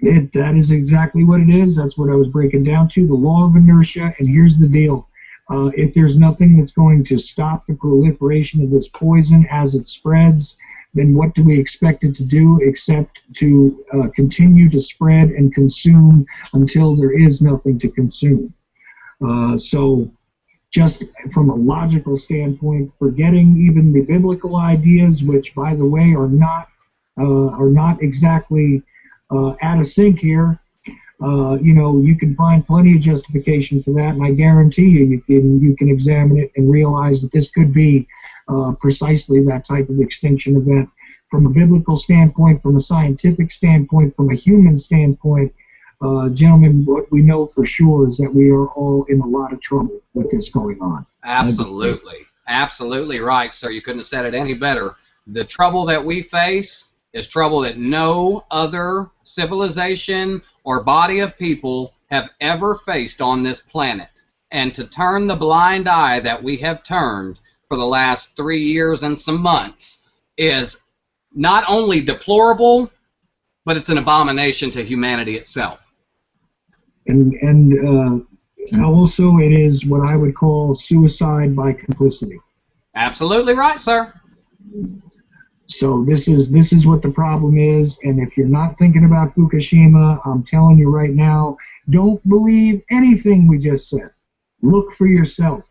That is exactly what it is. That's what I was breaking down to, the law of inertia. And here's the deal. If there's nothing that's going to stop the proliferation of this poison as it spreads, then what do we expect it to do except to continue to spread and consume until there is nothing to consume? So just from a logical standpoint, forgetting even the biblical ideas, which, by the way, are not exactly out of sync here. You can find plenty of justification for that, and I guarantee you can examine it and realize that this could be precisely that type of extinction event. From a biblical standpoint, from a scientific standpoint, from a human standpoint, gentlemen, what we know for sure is that we are all in a lot of trouble with this going on. Absolutely. Absolutely right, sir. You couldn't have said it any better. The trouble that we face is trouble that no other civilization or body of people have ever faced on this planet. And to turn the blind eye that we have turned for the last 3 years and some months is not only deplorable, but it's an abomination to humanity itself. And also it is what I would call suicide by complicity. Absolutely right, sir. So this is what the problem is, and if you're not thinking about Fukushima, I'm telling you right now, don't believe anything we just said. Look for yourself.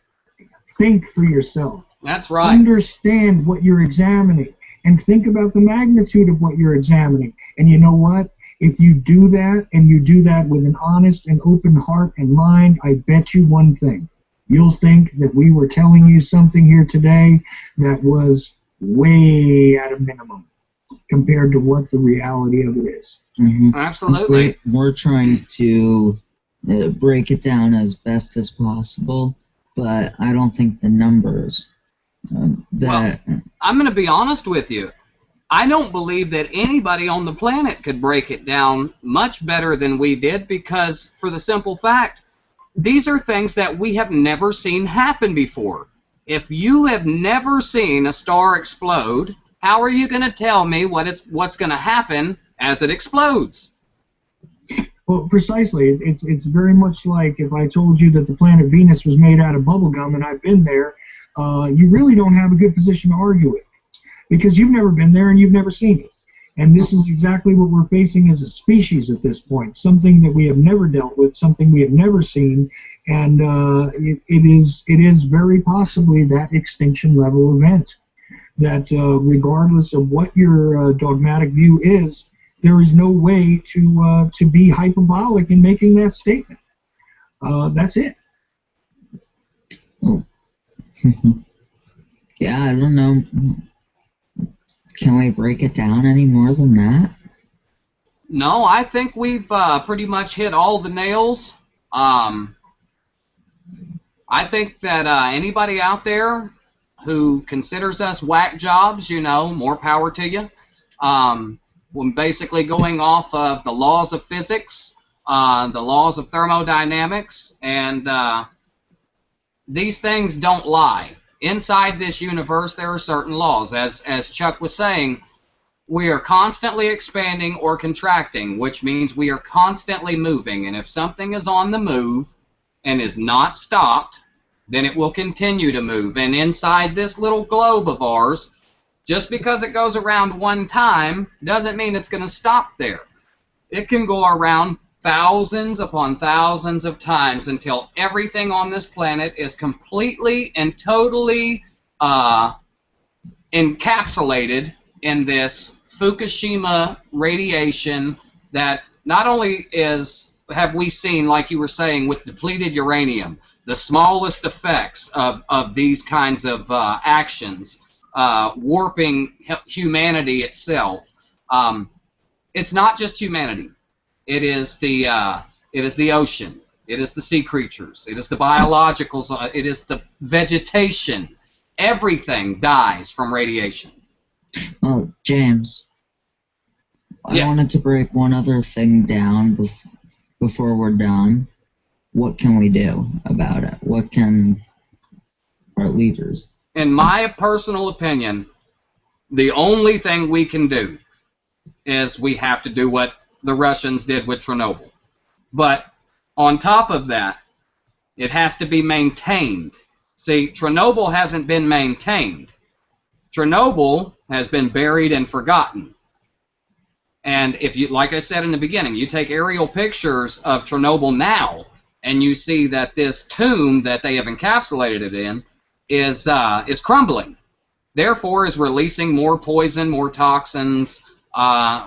Think for yourself. That's right. Understand what you're examining, and think about the magnitude of what you're examining. And you know what? If you do that, and you do that with an honest and open heart and mind, I bet you one thing. You'll think that we were telling you something here today that was way at a minimum compared to what the reality of it is. Mm-hmm. Absolutely. We're trying to break it down as best as possible, but I don't think the numbers Well, I'm going to be honest with you. I don't believe that anybody on the planet could break it down much better than we did, because for the simple fact, these are things that we have never seen happen before. If you have never seen a star explode, how are you going to tell me what's going to happen as it explodes? Well, precisely. It's very much like if I told you that the planet Venus was made out of bubble gum, and I've been there, you really don't have a good position to argue it, because you've never been there and you've never seen it. And this is exactly what we're facing as a species at this point, something that we have never dealt with, something we have never seen, and it is very possibly that extinction level event that regardless of what your dogmatic view is, there is no way to be hyperbolic in making that statement. That's it. Oh. Yeah, I don't know. Can we break it down any more than that? No, I think we've pretty much hit all the nails. I think that anybody out there who considers us whack jobs, more power to you. We're basically going off of the laws of physics, the laws of thermodynamics, and these things don't lie. Inside this universe, there are certain laws. As Chuck was saying, we are constantly expanding or contracting, which means we are constantly moving. And if something is on the move and is not stopped, then it will continue to move. And inside this little globe of ours, just because it goes around one time doesn't mean it's going to stop there. It can go around thousands upon thousands of times until everything on this planet is completely and totally encapsulated in this Fukushima radiation that not only have we seen, like you were saying, with depleted uranium, the smallest effects of these kinds of actions, warping humanity itself. It's not just humanity. It is the ocean. It is the sea creatures. It is the biologicals. It is the vegetation. Everything dies from radiation. Oh, James. Yes. I wanted to break one other thing down before we're done. What can we do about it? What can our leaders? In my personal opinion, the only thing we can do is we have to do what the Russians did with Chernobyl. But on top of that, it has to be maintained. See, Chernobyl hasn't been maintained. Chernobyl has been buried and forgotten. And if you, like I said in the beginning, you take aerial pictures of Chernobyl now, and you see that this tomb that they have encapsulated it in is crumbling. Therefore, is releasing more poison, more toxins,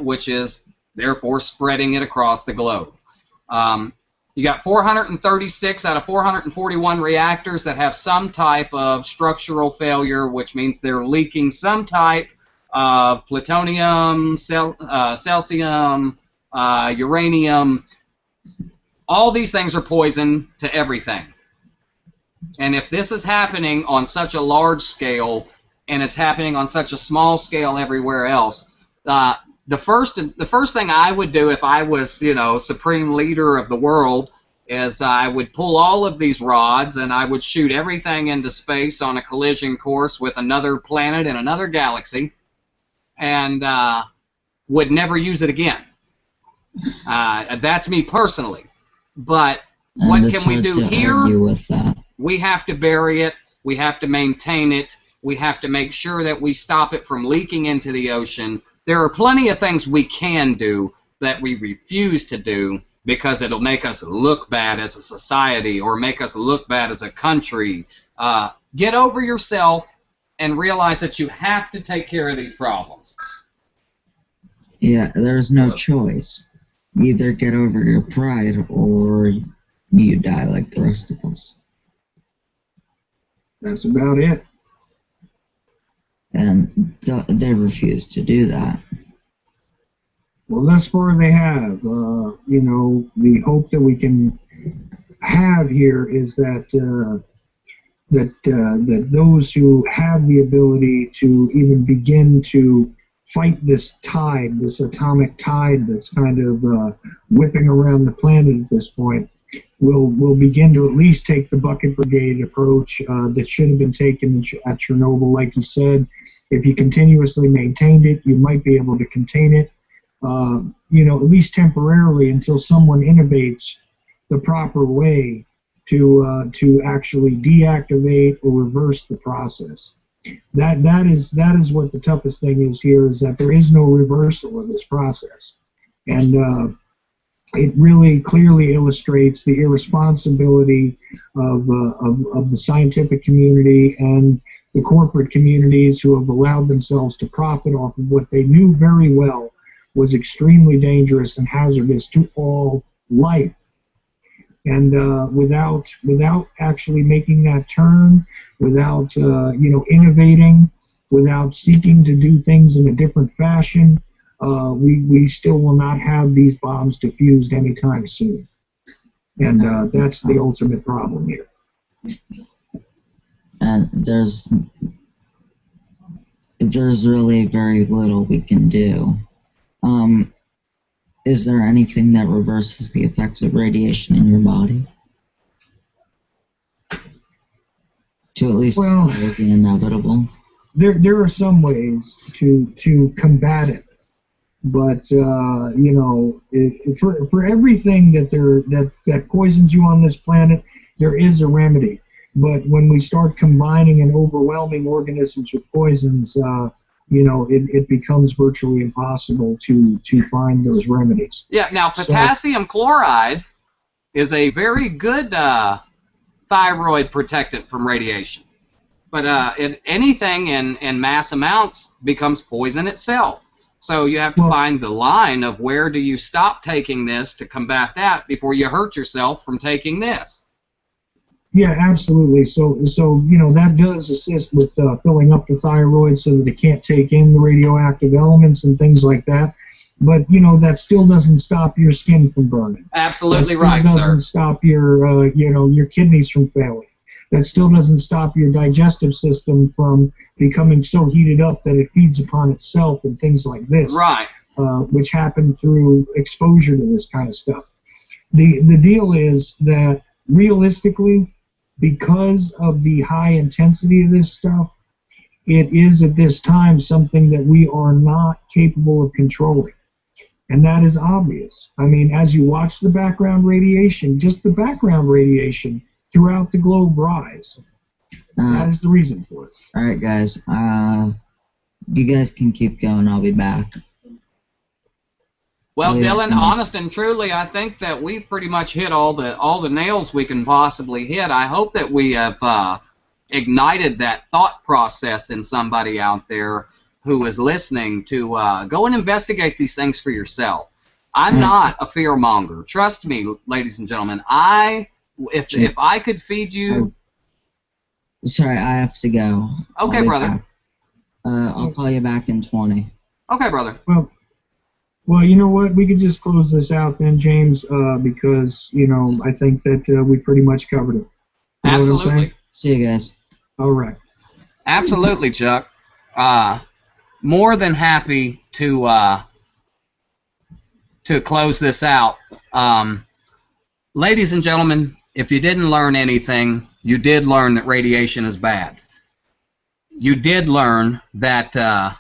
which is therefore spreading it across the globe. You got 436 out of 441 reactors that have some type of structural failure, which means they're leaking some type of plutonium, celsium, uranium. All these things are poison to everything. And if this is happening on such a large scale, and it's happening on such a small scale everywhere else, the first thing I would do if I was, supreme leader of the world is I would pull all of these rods and I would shoot everything into space on a collision course with another planet in another galaxy, and would never use it again. That's me personally. But what can we do here? We have to bury it. We have to maintain it. We have to make sure that we stop it from leaking into the ocean. There are plenty of things we can do that we refuse to do because it'll make us look bad as a society or make us look bad as a country. Get over yourself and realize that you have to take care of these problems. Yeah, there's no choice. Either get over your pride or you die like the rest of us. That's about it. And they refuse to do that. Well, thus far they have. The hope that we can have here is that that those who have the ability to even begin to fight this tide, this atomic tide that's kind of whipping around the planet at this point, will begin to at least take the bucket brigade approach that should have been taken at Chernobyl. Like you said, if you continuously maintained it, you might be able to contain it, at least temporarily until someone innovates the proper way to actually deactivate or reverse the process. That is what the toughest thing is here, is that there is no reversal of this process. And it really clearly illustrates the irresponsibility of the scientific community and the corporate communities who have allowed themselves to profit off of what they knew very well was extremely dangerous and hazardous to all life. And without actually making that turn, without innovating, without seeking to do things in a different fashion, we still will not have these bombs diffused anytime soon. And that's the ultimate problem here. And there's really very little we can do. Is there anything that reverses the effects of radiation in your body? To at least avoid the inevitable? There are some ways to combat it. But for everything that poisons you on this planet, there is a remedy. But when we start combining and overwhelming organisms with poisons, it becomes virtually impossible to find those remedies. Yeah. Now, potassium chloride is a very good thyroid protectant from radiation. But anything in mass amounts becomes poison itself. So you have to find the line of where do you stop taking this to combat that before you hurt yourself from taking this. Yeah, absolutely. So that does assist with filling up the thyroid so that it can't take in the radioactive elements and things like that. But that still doesn't stop your skin from burning. Absolutely right, sir. That doesn't stop your kidneys from failing. That still doesn't stop your digestive system from becoming so heated up that it feeds upon itself and things like this. Right. Which happen through exposure to this kind of stuff. The deal is that realistically, because of the high intensity of this stuff, it is at this time something that we are not capable of controlling. And that is obvious. I mean, as you watch the background radiation, just the background radiation throughout the globe rise. That is the reason for it. All right, guys. You guys can keep going. I'll be back. Well, Oh yeah, Dylan, honest and truly, I think that we've pretty much hit all the nails we can possibly hit. I hope that we have ignited that thought process in somebody out there who is listening to go and investigate these things for yourself. I'm not a fear monger. Trust me, ladies and gentlemen. If I could feed you. Sorry, I have to go. Okay, brother. I'll call you back in 20. Okay, brother. Well, you know what? We could just close this out then, James, because, you know, I think that we pretty much covered it. You know what I'm saying? Absolutely. See you guys. All right. Absolutely, Chuck. More than happy to close this out. Ladies and gentlemen, if you didn't learn anything, you did learn that radiation is bad. You did learn that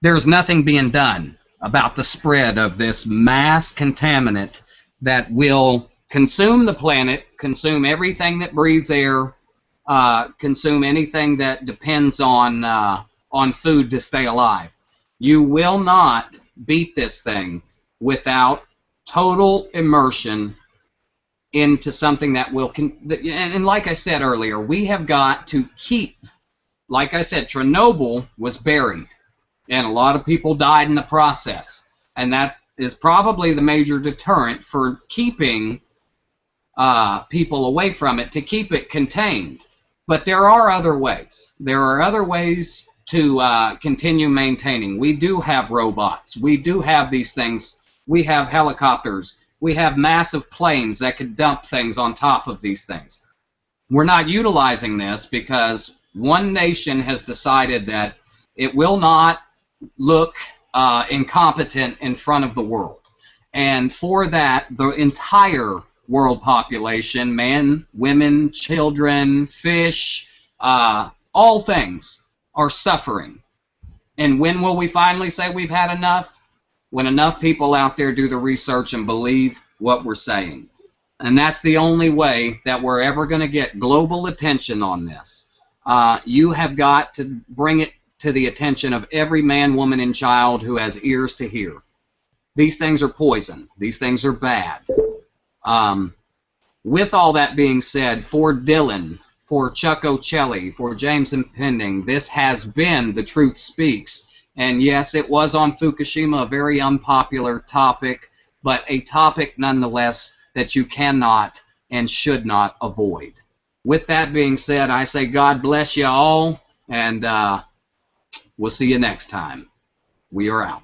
there's nothing being done about the spread of this mass contaminant that will consume the planet, consume everything that breathes air, consume anything that depends on food to stay alive. You will not beat this thing without total immersion into something that will, and like I said earlier, we have got to keep, like I said, Chernobyl was buried, and a lot of people died in the process, and that is probably the major deterrent for keeping people away from it, to keep it contained. But there are other ways. There are other ways to continue maintaining. We do have robots. We do have these things. We have helicopters. We have massive planes that could dump things on top of these things. We're not utilizing this because one nation has decided that it will not look incompetent in front of the world. And for that, the entire world population, men, women, children, fish, all things are suffering. And when will we finally say we've had enough? When enough people out there do the research and believe what we're saying. And that's the only way that we're ever going to get global attention on this. You have got to bring it to the attention of every man, woman, and child who has ears to hear. These things are poison. These things are bad. With all that being said, for Dylan, for Chuck O'Celli, for James Impending, this has been The Truth Speaks. And yes, it was on Fukushima, a very unpopular topic, but a topic nonetheless that you cannot and should not avoid. With that being said, I say God bless you all, and we'll see you next time. We are out.